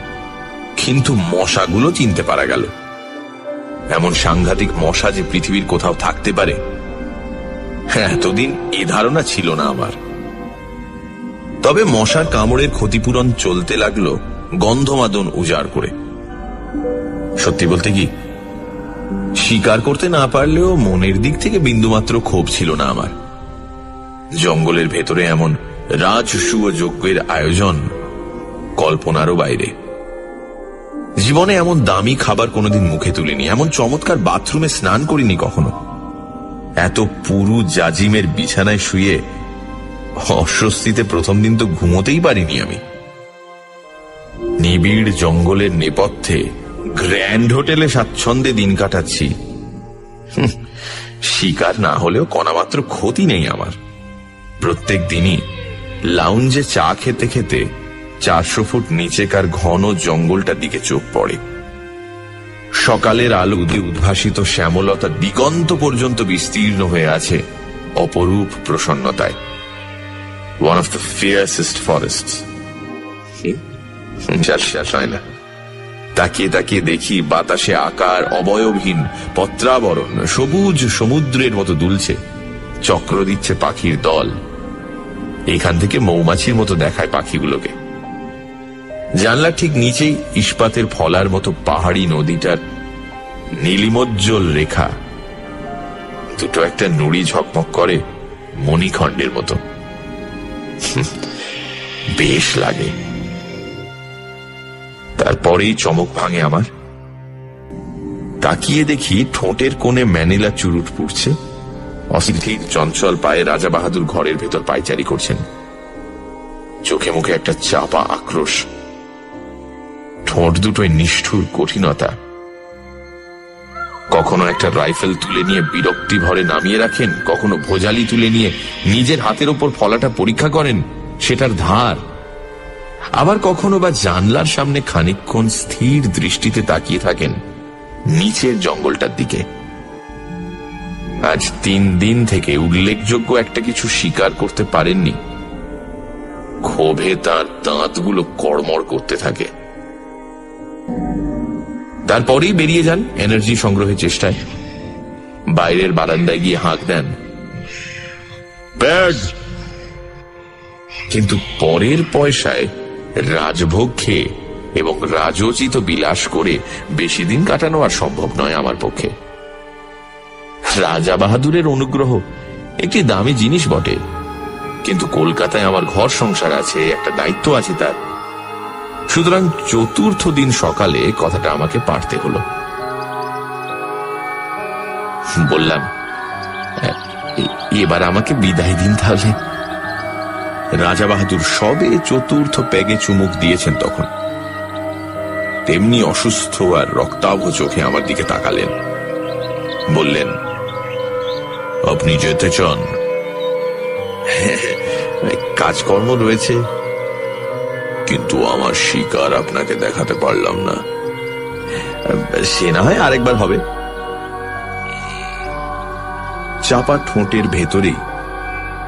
কিন্তু মশাগুলো চিনতে পারা গেল। এমন সাংঘাতিক মশা যে পৃথিবীর কোথাও থাকতে পারে, এতদিন এ ধারণা ছিল না আমার। তবে মশার কামড়ের ক্ষতিপূরণ চলতে লাগলো গন্ধমাদন উজাড় করে। সত্যি বলতে কি, শিকার করতে না পারলেও মনের দিক থেকে বিন্দুমাত্র ক্ষোভ ছিল না আমার। জঙ্গলের ভেতরে এমন রাজসূয় যজ্ঞের আয়োজন কল্পনারও বাইরে। জীবনে এমন দামি খাবার কোনোদিন মুখে তুলিনি, এমন চমৎকার বাথরুমে স্নান করিনি কখনো। এত পুরু জাজিমের বিছানায় শুয়ে অস্বস্তিতে প্রথম দিন তো ঘুমোতেই পারিনি আমি। নিবিড় জঙ্গলের নেপথ্যে গ্র্যান্ড হোটেলে স্বাচ্ছন্দ্যে দিন কাটাচ্ছি। শিকার না হলেও কণামাত্র ক্ষতি নেই আমার। প্রত্যেক দিনই লাউঞ্জে চা খেতে খেতে 400 ফুট নিচেকার ঘন জঙ্গলটার দিকে চোখ পড়ে। সকালের আলো দিয়ে উদ্ভাসিত শ্যামলতা দিগন্ত পর্যন্ত বিস্তীর্ণ হয়ে আছে অপরূপ প্রসন্নতায়। One of the fiercest forests. তাকিয়ে তাকিয়ে দেখি বাতাসে আকার অবয়বহীন পত্রাবরণ সবুজ সমুদ্রের মতো দুলছে, চক্র দিচ্ছে পাখির দল। এখান থেকে মৌমাছির মতো দেখায় পাখিগুলোকে। জানলার ঠিক নিচেই ইস্পাতের ফলার মতো পাহাড়ি নদীটার নীলিমোজ্জ্বল রেখা দুটো একটা নুড়ি ঝকমক করে মণিখণ্ডের মতো। বেশ লাগে। তারপরেই চমক ভাঙে আমার। তাকিয়ে দেখি ঠোঁটের কোণে ম্যানিলা চুরুট পুড়ছে। অস্থির চঞ্চল পায়ে রাজা বাহাদুর ঘরের ভেতর পায়চারি করছেন। চোখে মুখে একটা চাপা আক্রোশ, ঠোঁট দুটোয় নিষ্ঠুর কঠিনতা। কখনো একটা রাইফেল তুলে নিয়ে বিরক্তি ভরে নামিয়ে রাখেন, কখনো ভোজালি তুলে নিয়ে নিজের হাতের ওপর ফলাটা পরীক্ষা করেন, সেটার ধার। আবার কখনো বা জানলার সামনে খানিকক্ষণ স্থির দৃষ্টিতে তাকিয়ে থাকেন নিচের জঙ্গলটার দিকে। আজ 3 দিন থেকে উল্লেখযোগ্য একটা কিছু স্বীকার করতে পারেননি। ক্ষোভে তার দাঁতগুলো কড়মড় করতে থাকে। তারপরেই বেরিয়ে যান এনার্জি সংগ্রহের চেষ্টায়। বাইরের বারান্দায় গিয়ে হাঁক দেন, ব্যাড। কিন্তু পরের পয়সায় রাজভোগ খেয়ে এবং রাজোচিত বিলাস করে বেশি দিন কাটানো আর সম্ভব নয় আমার পক্ষে। রাজা বাহাদুরের অনুগ্রহ একটি দামি জিনিস বটে, কিন্তু কলকাতায় আমার ঘর সংসার আছে, একটা দায়িত্ব আছে তার। সুতরাং চতুর্থ দিন সকালে কথাটা আমাকে পারতে হলো। বললাম, এবার আমাকে বিদায় দিন তাহলে। রাজা বাহাদুর সবে চতুর্থ প্যাগে চুমুক দিয়েছেন তখন। তেমনি অসুস্থ আর রক্তাভ চোখে আমার দিকে তাকালেন। বললেন, আপনি যেতে চান? কাজকর্ম রয়েছে, কিন্তু আমার শিকার আপনাকে দেখাতে পারলাম না। সে না হয় আরেকবার হবে। চাপা ঠোঁটের ভেতরেই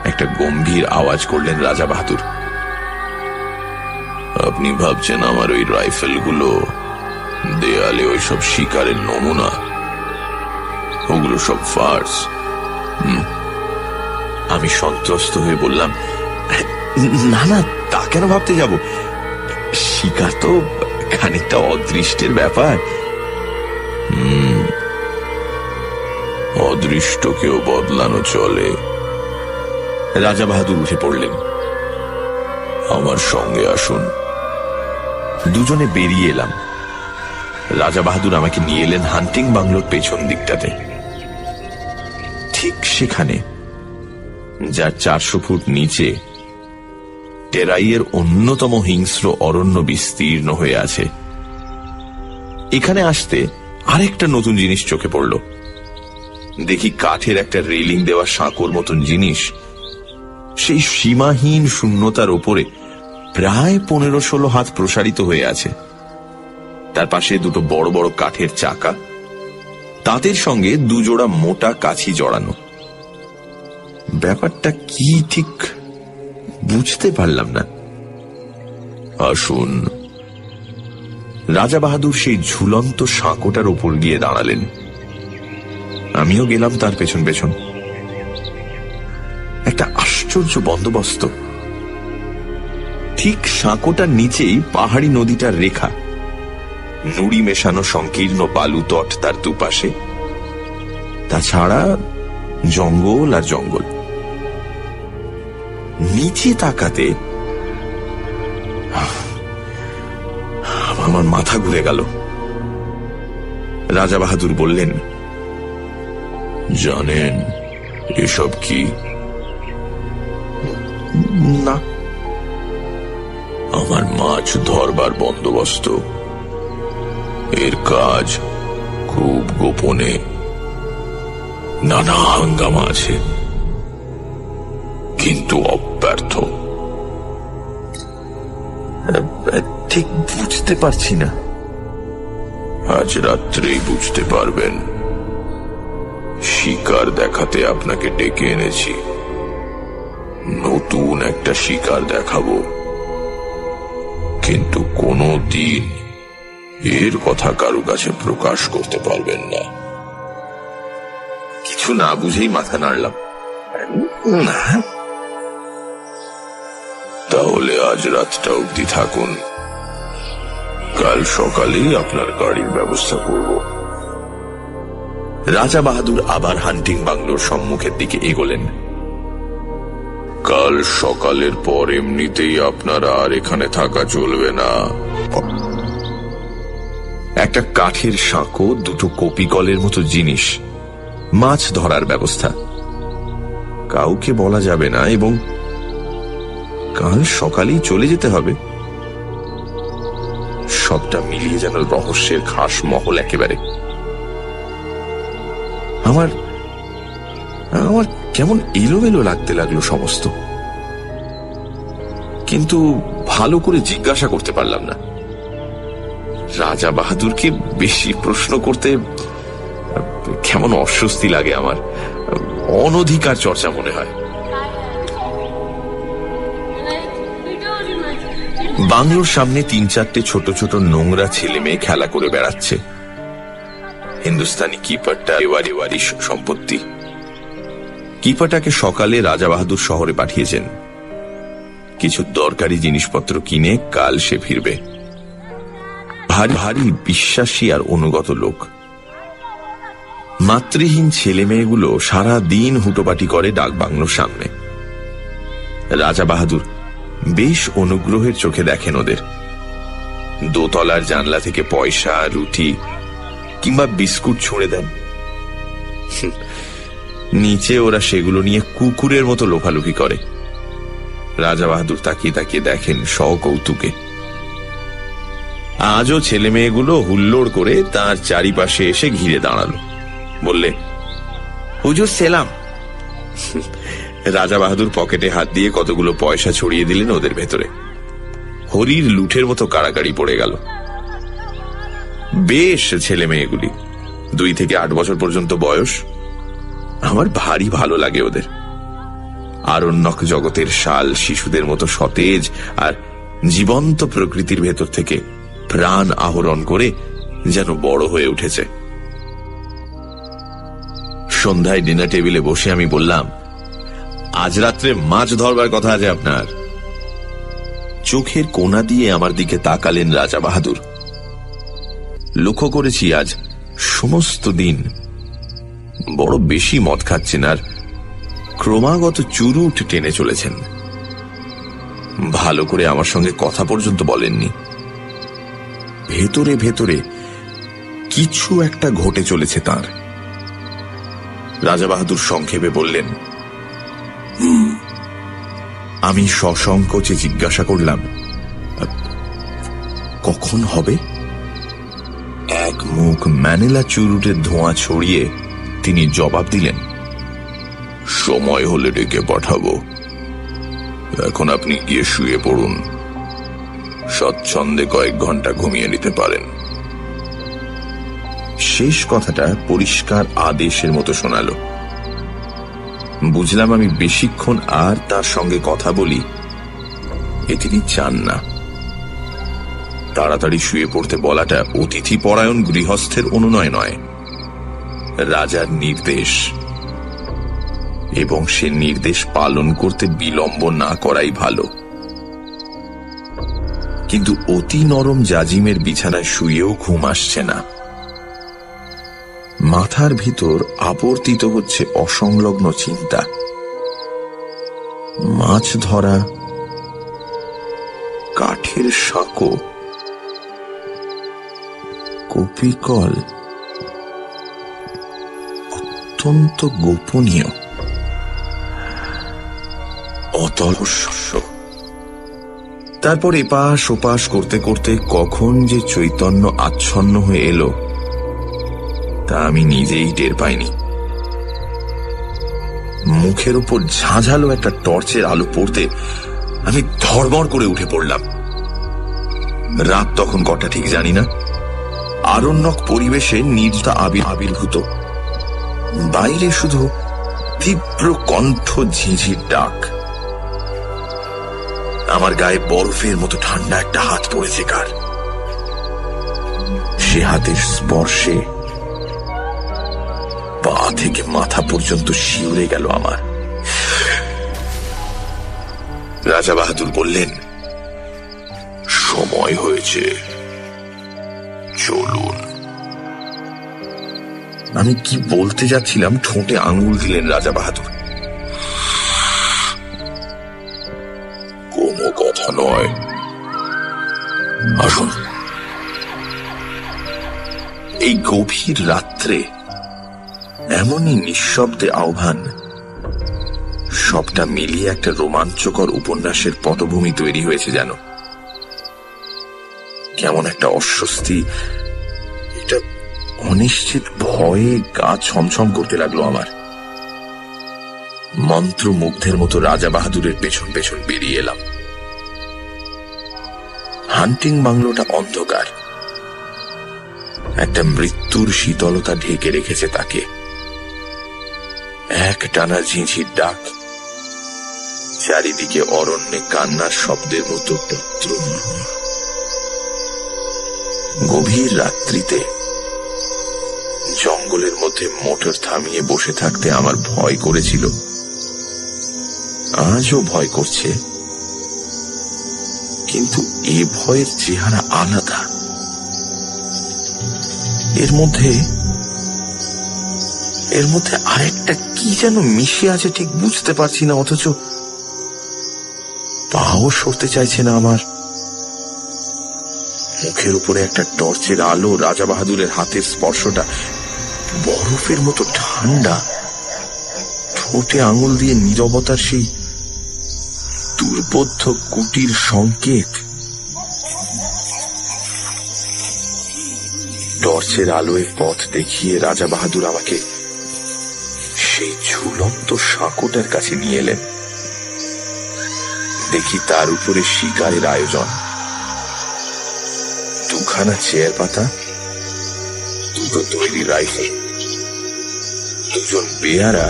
একটা গম্ভীর আওয়াজ করলেন রাজা বাহাদুর। আপনি ভাবছেন আমার ওই রাইফেলগুলো দেয়ালে ওইসব শিকারের নমুনা? ওগুলো সব ফার্স। আমি সন্ত্রস্ত হয়ে বললাম, না না, তা কেন ভাবতে যাব? শিকার তো খানিকটা অদৃষ্টের ব্যাপার। অদৃষ্টকেও বদলানো চলে। রাজা বাহাদুর উঠে পড়লেন। আমার সঙ্গে আসুন। দুজনে বেরিয়ে এলাম। রাজা বাহাদুর আমাকে নিয়ে এলেন হান্টিং বাংলোর পেছন দিকটাতে। ঠিক সেখানে, যার 400 ফুট নিচে টেরাইয়ের অন্যতম হিংস্র অরণ্য বিস্তীর্ণ হয়ে আছে। এখানে আসতে আরেকটা নতুন জিনিস চোখে পড়ল। দেখি কাঠের একটা রেলিং দেওয়া সাঁকোর মতন জিনিস সেই সীমাহীন শূন্যতার ওপরে প্রায় 15-16 হাত প্রসারিত হয়ে আছে। তার পাশে দুটো বড় বড় কাঠের চাকা, তাদের সঙ্গে দুজোড়া মোটা কাছি জড়ানো। ব্যাপারটা কি ঠিক বুঝতে পারলাম না। আসুন। রাজা বাহাদুর সেই ঝুলন্ত সাঁকোটার ওপর গিয়ে দাঁড়ালেন। আমিও গেলাম তার পেছন পেছন। একটা আশ্চর্য বন্দোবস্ত। ঠিক সাঁকোটার নিচেই পাহাড়ি নদীটার রেখা, নুড়ি মেশানো সংকীর্ণ বালু তট তার দুপাশে, তাছাড়া জঙ্গল আর জঙ্গল। নিচে তাকাতে আমার মাথা ঘুরে গেল। রাজা বাহাদুর বললেন, জানেন এসব কি? না। আমার মাছ ধরবার বন্দোবস্ত। এর কাজ খুব গোপনে, নানা হাঙ্গামা আছে, কিন্তু অব্যর্থ। ঠিক বুঝতে পারছি না। আজ রাত্রেই বুঝতে পারবেন। শিকার দেখাতে আপনাকে ডেকে এনেছি। নতুন একটা শিকার দেখাবো, কিন্তু কোনো দিন এর কথা কারো কাছে প্রকাশ করতে পারবেন না। কিছু না বুঝেই মাথা নাড়লাম। না। তাহলে আজ রাতটা অবধি থাকুন, কাল সকালেই আপনার গাড়ির ব্যবস্থা করব। রাজা বাহাদুর আবার হান্টিং বাংলোর সম্মুখের দিকে এগোলেন। কাল সকালের পর এমনিতেই আপনারা আর এখানে থাকা চলবে না। একটা কাঠের সাঁকো, দুটো কপিকলের মতো জিনিস, মাছ ধরার ব্যবস্থা। কাউকে বলা যাবে না এবং কাল সকালেই চলে যেতে হবে। সবটা মিলিয়ে যেন রহস্যের খাস মহল একেবারে। আমার কেমন এলোমেলো লাগতে লাগলো সমস্ত, কিন্তু ভালো করে জিজ্ঞাসা করতে পারলাম না। রাজা বাহাদুরকে বেশি প্রশ্ন করতে কেমন অস্বস্তি লাগে আমার, অনধিকার চর্চা মনে হয়। বাংলোর সামনে 3-4টে ছোট ছোট নোংরা ছেলে মেয়ে খেলা করে বেড়াচ্ছে। হিন্দুস্তানি কিপারটা এওয়ারি সম্পত্তি। কিপারটাকে সকালে রাজা বাহাদুর শহরে পাঠিয়েছেন, কিছু দরকারি জিনিসপত্র কিনে কাল সে ফিরবে। ভারী ভারী বিশ্বাসী আর অনুগত লোক। মাতৃহীন ছেলে মেয়েগুলো সারা দিন হুটোপাটি করে ডাকবাংলোর সামনে। রাজা বাহাদুর বেশ অনুগ্রহের চোখে দেখেন ওদের। দোতলার জানলা থেকে পয়সা, রুটি কিংবা বিস্কুট ছুঁড়ে দেন। নিচে ওরা সেগুলো নিয়ে কুকুরের মতো লোফালুফি করে। রাজা বাহাদুর তাকিয়ে তাকিয়ে দেখেন সকৌতুকে। আজও ছেলে মেয়েগুলো হুল্লোড় করে তার চারিপাশে এসে ঘিরে দাঁড়ালো। বললে, হুজুর সেলাম। রাজা বাহাদুর পকেটে হাত দিয়ে কতগুলো পয়সা ছড়িয়ে দিলেন ওদের ভেতরে। হরির লুঠের মতো কাড়াকাড়ি পড়ে গেল। বেশ ছেলে মেয়েগুলি, 2 থেকে 8 বছর পর্যন্ত বয়স। আমার ভারী ভালো লাগে ওদের। আরণ্যক জগতের শাল শিশুদের মতো সতেজ আর জীবন্ত প্রকৃতির ভেতর থেকে প্রাণ আহরণ করে যেন বড় হয়ে উঠেছে। সন্ধ্যায় ডিনার টেবিলে বসে আমি বললাম, আজ রাত্রে মাছ ধরবার কথা আছে আপনার। চোখের কোণা দিয়ে আমার দিকে তাকালেন রাজা বাহাদুর। লক্ষ্য করেছি আজ সমস্ত দিন বড় বেশি মদ খাচ্ছেন আর ক্রমাগত চুরুট টেনে চলেছেন। ভালো করে আমার সঙ্গে কথা পর্যন্ত বলেননি। ভেতরে ভেতরে কিছু একটা ঘটে চলেছে তার। রাজা বাহাদুর সংক্ষেপে বললেন, আমি সসংকোচে জিজ্ঞাসা করলাম, কখন হবে? এক মুখ ম্যানিলা চুরুটের ধোঁয়া ছড়িয়ে তিনি জবাব দিলেন, সময় হলে ডেকে পাঠাবো। এখন আপনি গিয়ে শুয়ে পড়ুন, স্বচ্ছন্দে কয়েক ঘন্টা ঘুমিয়ে নিতে পারেন। শেষ কথাটা পরিষ্কার আদেশের মতো শোনালো। বুঝলাম আমি বেশিক্ষণ আর তার সঙ্গে কথা বলি এ তিনি চান না। তাড়াতাড়ি শুয়ে পড়তে বলাটা অতিথি পরায়ণ গৃহস্থের অনুনয় নয়, রাজার নির্দেশ, এবং সে নির্দেশ পালন করতে বিলম্ব না করাই ভালো। কিন্তু অতি নরম জাজিমের বিছানায় শুয়েও ঘুম আসছে না। মাথার ভিতর আবর্তিত হচ্ছে অসংলগ্ন চিন্তা। মাছ ধরা, কাঠের সাঁকো, কপিকল, অত্যন্ত গোপনীয়, অতলস্য। তারপর এপাশ ওপাশ করতে করতে কখন যে চৈতন্য আচ্ছন্ন হয়ে এলো তা আমি নিজেই টের পাইনি। মুখের উপর ঝাঁঝালো একটা টর্চের আলো পড়তে আমি ধড়মড় করে উঠে পড়লাম। রাত তখন কটা ঠিক জানি না। আরণ্যক পরিবেশে নির্জনতা আবির্ভূত। বাইরে শুধু তীব্র কণ্ঠ ঝিঁঝির ডাক। আমার গায়ে বরফের মতো ঠান্ডা একটা হাত পড়েছে কার। সে হাতের স্পর্শে পা থেকে মাথা পর্যন্ত শিউরে গেল আমার। রাজা বাহাদুর বললেন, সময় হয়েছে, চলুন। আমি কি বলতে যাচ্ছিলাম, ঠোঁটে আঙুল দিলেন রাজা বাহাদুর। কোনো কথা নয়, আসুন। এই গভীর রাত্রে এমনই নিঃশব্দে আহ্বান, সবটা মিলিয়ে একটা রোমাঞ্চকর উপন্যাসের পটভূমি তৈরি হয়েছে যেন। কেমন একটা অস্বস্তি, এটা অনিশ্চিত ভয়ে গা ছমছম করতে লাগলো আমার। মন্ত্রমুগ্ধের মতো রাজা বাহাদুরের পেছন পেছন বেরিয়ে এলাম। হান্টিং বাংলোটা অন্ধকার, একটা মৃত্যুর শীতলতা ঢেকে রেখেছে তাকে। এক টানা ঝিঁঝির ডাক, চারিদিকে অরণ্যে কান্নার শব্দের মতো পত্র। গভীর রাত্রিতে জঙ্গলের মধ্যে মোটর থামিয়ে বসে থাকতে আমার ভয় করেছিল, আজও ভয় করছে। কিন্তু এ ভয়ের চেহারা আলাদা। এর মধ্যে আরেকটা কি যেন মিশে আছে, ঠিক বুঝতে পারছি না, অথচ পাও সরতে চাইছে না আমার। মুখের উপরে একটা টর্চের আলো, রাজা বাহাদুরের হাতের স্পর্শটা বরফের মতো ঠান্ডা, ঠোঁটে আঙুল দিয়ে নীরবতার সেই দুর্বোধ্য কুটির সংকেত। টর্চের আলোয় পথ দেখিয়ে রাজা বাহাদুর আমাকে সেই ঝুলন্ত সাঁকোটার কাছে নিয়ে এলেন। দেখি তার উপরে শিকারের আয়োজন, দুখানা চেয়ার পাতা, দুটো তৈরি রাইফেল, দুজন বেয়ারা,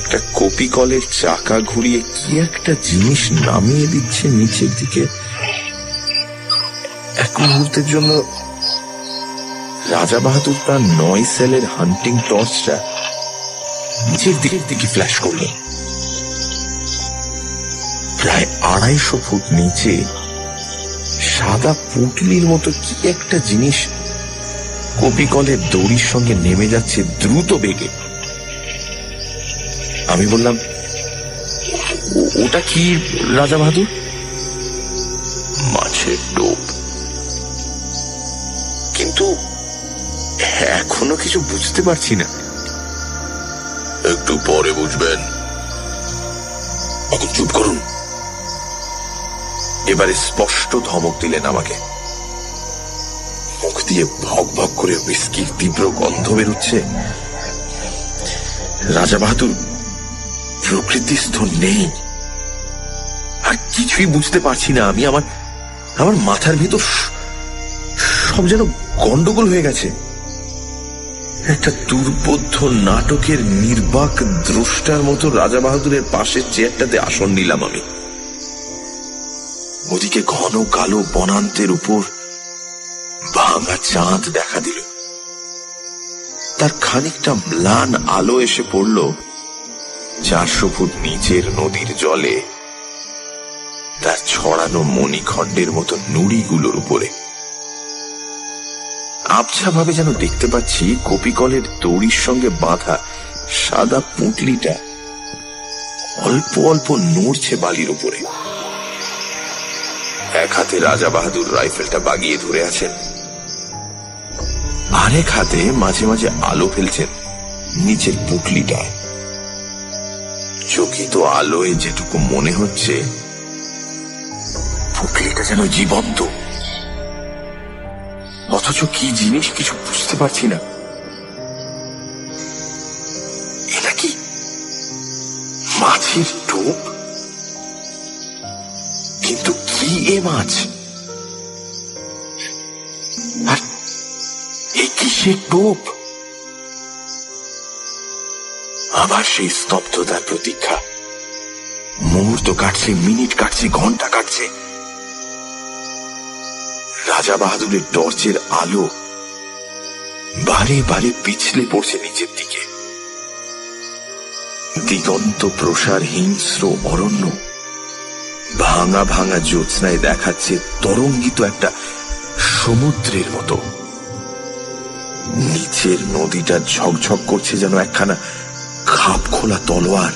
একটা কপি কলের চাকা ঘুরিয়ে কি একটা জিনিস নামিয়ে দিচ্ছে নিচের দিকে। এক মুহূর্তের জন্য রাজা বাহাদুর তার 9 সেলের হান্টিং টর্চটা নিচের দিকে ফ্ল্যাশ করল। প্রায় 250 ফুট নিচে সাদা পুঁটলির মতো কি একটা জিনিস কপি কলের দড়ির সঙ্গে নেমে যাচ্ছে দ্রুত বেগে। আমি বললাম, ওটা কি রাজা বাহাদুর? মাছের টোপ। কিন্তু এখনো কিছু বুঝতে পারছি না। একটু পরে বুঝবেন, এখন চুপ করুন। এবারে স্পষ্ট ধমক দিলেন আমাকে। মুখ দিয়ে ভক ভক করে হুইস্কির তীব্র গন্ধ বেরোচ্ছে। রাজা বাহাদুর প্রকৃতিস্থ নেই, আর কিছুই বুঝতে পারছি না আমি। আমার মাথার ভেতর সব যেন গন্ডগোল হয়ে গেছে। একটা দুর্বোধ্য নাটকের নির্বাক দ্রষ্টার মতো রাজা বাহাদুরের পাশের চেয়ারটাতে আসন নিলাম আমি। ওদিকে ঘন কালো বনান্তের উপর ভাঙা চাঁদ দেখা দিল। তার খানিকটা ম্লান আলো এসে পড়ল 400 ফুট নিচের নদীর জলে, তার ছড়ানো মণিখণ্ডের মতো নুড়িগুলোর উপরে। আবছা ভাবে যেন দেখতে পাচ্ছি কপিকলের দড়ির সঙ্গে বাঁধা সাদা পুঁটলিটা অল্প অল্প নড়ছে বালির উপরে। এক হাতে রাজা বাহাদুর রাইফেলটা বাগিয়ে ধরে আছেন, আরেক হাতে মাঝে মাঝে আলো ফেলছেন নিচের পুঁটলিটা। চকিত আলোয় যেটুকু মনে হচ্ছে পুঁটলিটা যেন জীবন্ত, অথচ কি জিনিস কিছু বুঝতে পারছি না। এটা কি মাছের টোপ? কিন্তু কি এ মাছ? আর এ কিসের টোপ? আবার সেই স্তব্ধতার প্রতীক্ষা। মুহূর্ত কাটছে, মিনিট কাটছে, ঘন্টা কাটছে। রাজা বাহাদুরের টর্চের আলো বারে বারে পিছলে পড়ছে নিচের দিকে। দিগন্ত প্রসার হিংস্র অরণ্য ভাঙা ভাঙা জ্যোৎস্নায় দেখাচ্ছে তরঙ্গিত একটা সমুদ্রের মতো। নিচের নদীটা ঝকঝক করছে যেন একখানা খাপ খোলা তলোয়ার।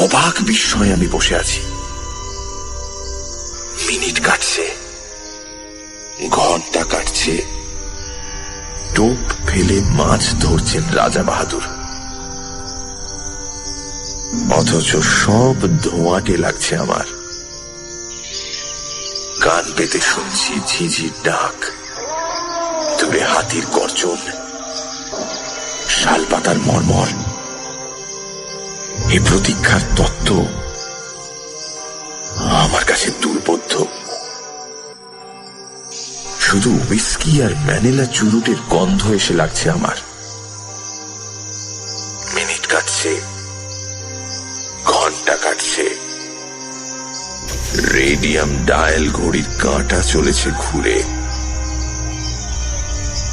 অবাক বিস্ময়ে আমি বসে আছি। মিনিট কাটছে, ঘন্টা কাটছে, টোপ ফেলে মাছ ধরছেন রাজা বাহাদুর, অথচ সব ধোঁয়াটে লাগছে আমার। কান পেতে শুনছি ঝিঝির ডাক, দূরে হাতির গর্জন, শালপাতার মর্মর। এই প্রতীক্ষার তত্ত্ব আমার কাছে দুর্বোধ্য। শুধু হুইস্কি আর ম্যানিলা চুরুটের গন্ধ এসে লাগছে আমার। মিনিট কাটছে, ঘন্টা কাটছে, রেডিয়াম ডায়াল ঘড়ির কাঁটা চলেছে ঘুরে।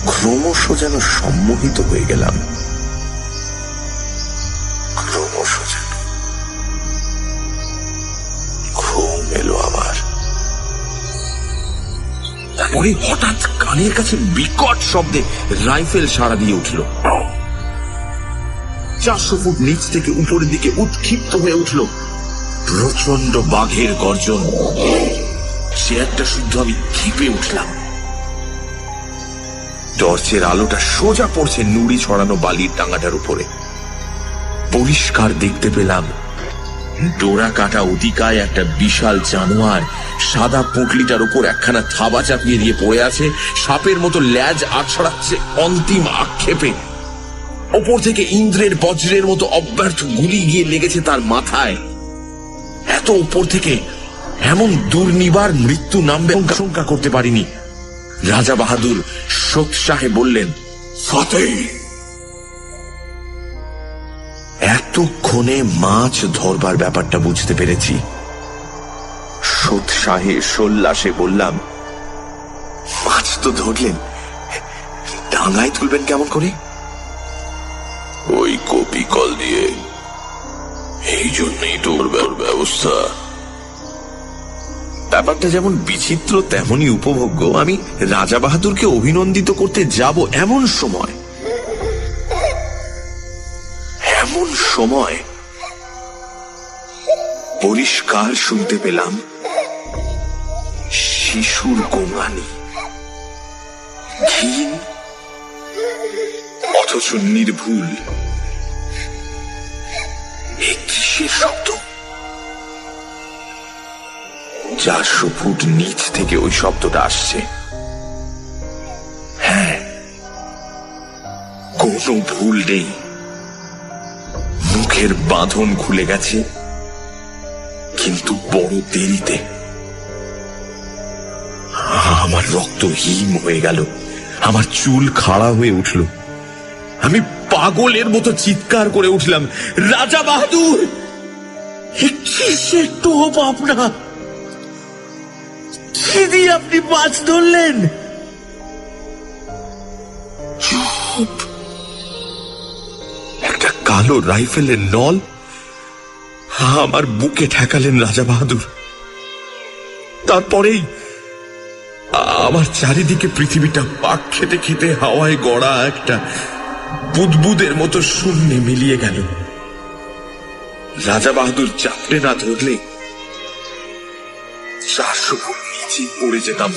ক্রমশ যেন সম্মোহিত হয়ে গেলাম, ক্রমশ যেন। তারপরে হঠাৎ কানের কাছে বিকট শব্দে রাইফেল সাড়া দিয়ে উঠল। 400 ফুট নিচ থেকে উপরের দিকে উৎক্ষিপ্ত হয়ে উঠল প্রচন্ড বাঘের গর্জন। সে একটা শুদ্ধ আমি ক্ষেপে উঠলাম। টর্চের আলোটা সোজা পড়ছে নুড়ি ছড়ানো বালির ডাঙাটার উপরে। পরিষ্কার দেখতে পেলাম ডোরা কাটা অতিকায় একটা বিশাল জানোয়ার সাদা পুঁটলিটার উপর একখানা থাবা চাপিয়ে দিয়ে পড়ে আছে, সাপের মতো ল্যাজ আছড়াচ্ছে অন্তিম আক্ষেপে। ওপর থেকে ইন্দ্রের বজ্রের মতো অব্যর্থ গুলি গিয়ে লেগেছে তার মাথায়। এত উপর থেকে এমন দুর্নিবার মৃত্যু নামবে আশঙ্কা করতে পারিনি। রাজা বাহাদুর সোৎসাহে বললেন, ফতেহ। এতক্ষণে মাছ ধরবার ব্যাপারটা বুঝতে পেরেছি। সোৎসাহে সোল্লাসে বললাম, মাছ তো ধরলেন, ডাঙায় তুলবেন কেমন করে? ওই কপি কল দিয়ে। এই জন্যই তোর ব্যবস্থা। ব্যাপারটা যেমন বিচিত্র তেমনই উপভোগ্য। আমি রাজা বাহাদুরকে অভিনন্দিত করতে যাব এমন সময় পরিষ্কার শুনতে পেলাম শিশুর গোঙানি, ক্ষীণ অথচ নির্ভুল। এ কিসের শব্দ? 400 ফুট নিচ থেকে ওই শব্দটা আসছে। হ্যাঁ, কোনো ভুল নেই। মুখের বাঁধন খুলে গেছে, কিন্তু বড় দেরিতে। আমার রক্ত হিম হয়ে গেল, আমার চুল খাড়া হয়ে উঠল। আমি পাগলের মতো চিৎকার করে উঠলাম, রাজা বাহাদুর! কিসের টোপ আপনার? কি দিয়ে আপনি মাছ ধরলেন? চুপ! একটা কালো রাইফেলের নল আমার বুকে ঠেকালেন রাজা বাহাদুর। তারপরেই আমার চারিদিকে পৃথিবীটা পাক খেতে খেতে হাওয়ায় গড়া একটা বুদবুদের মতো শূন্যে মিলিয়ে গেল। রাজা বাহাদুর চাপড়ে না ধরলে 400 ফুট নিচে পড়ে যেতাম।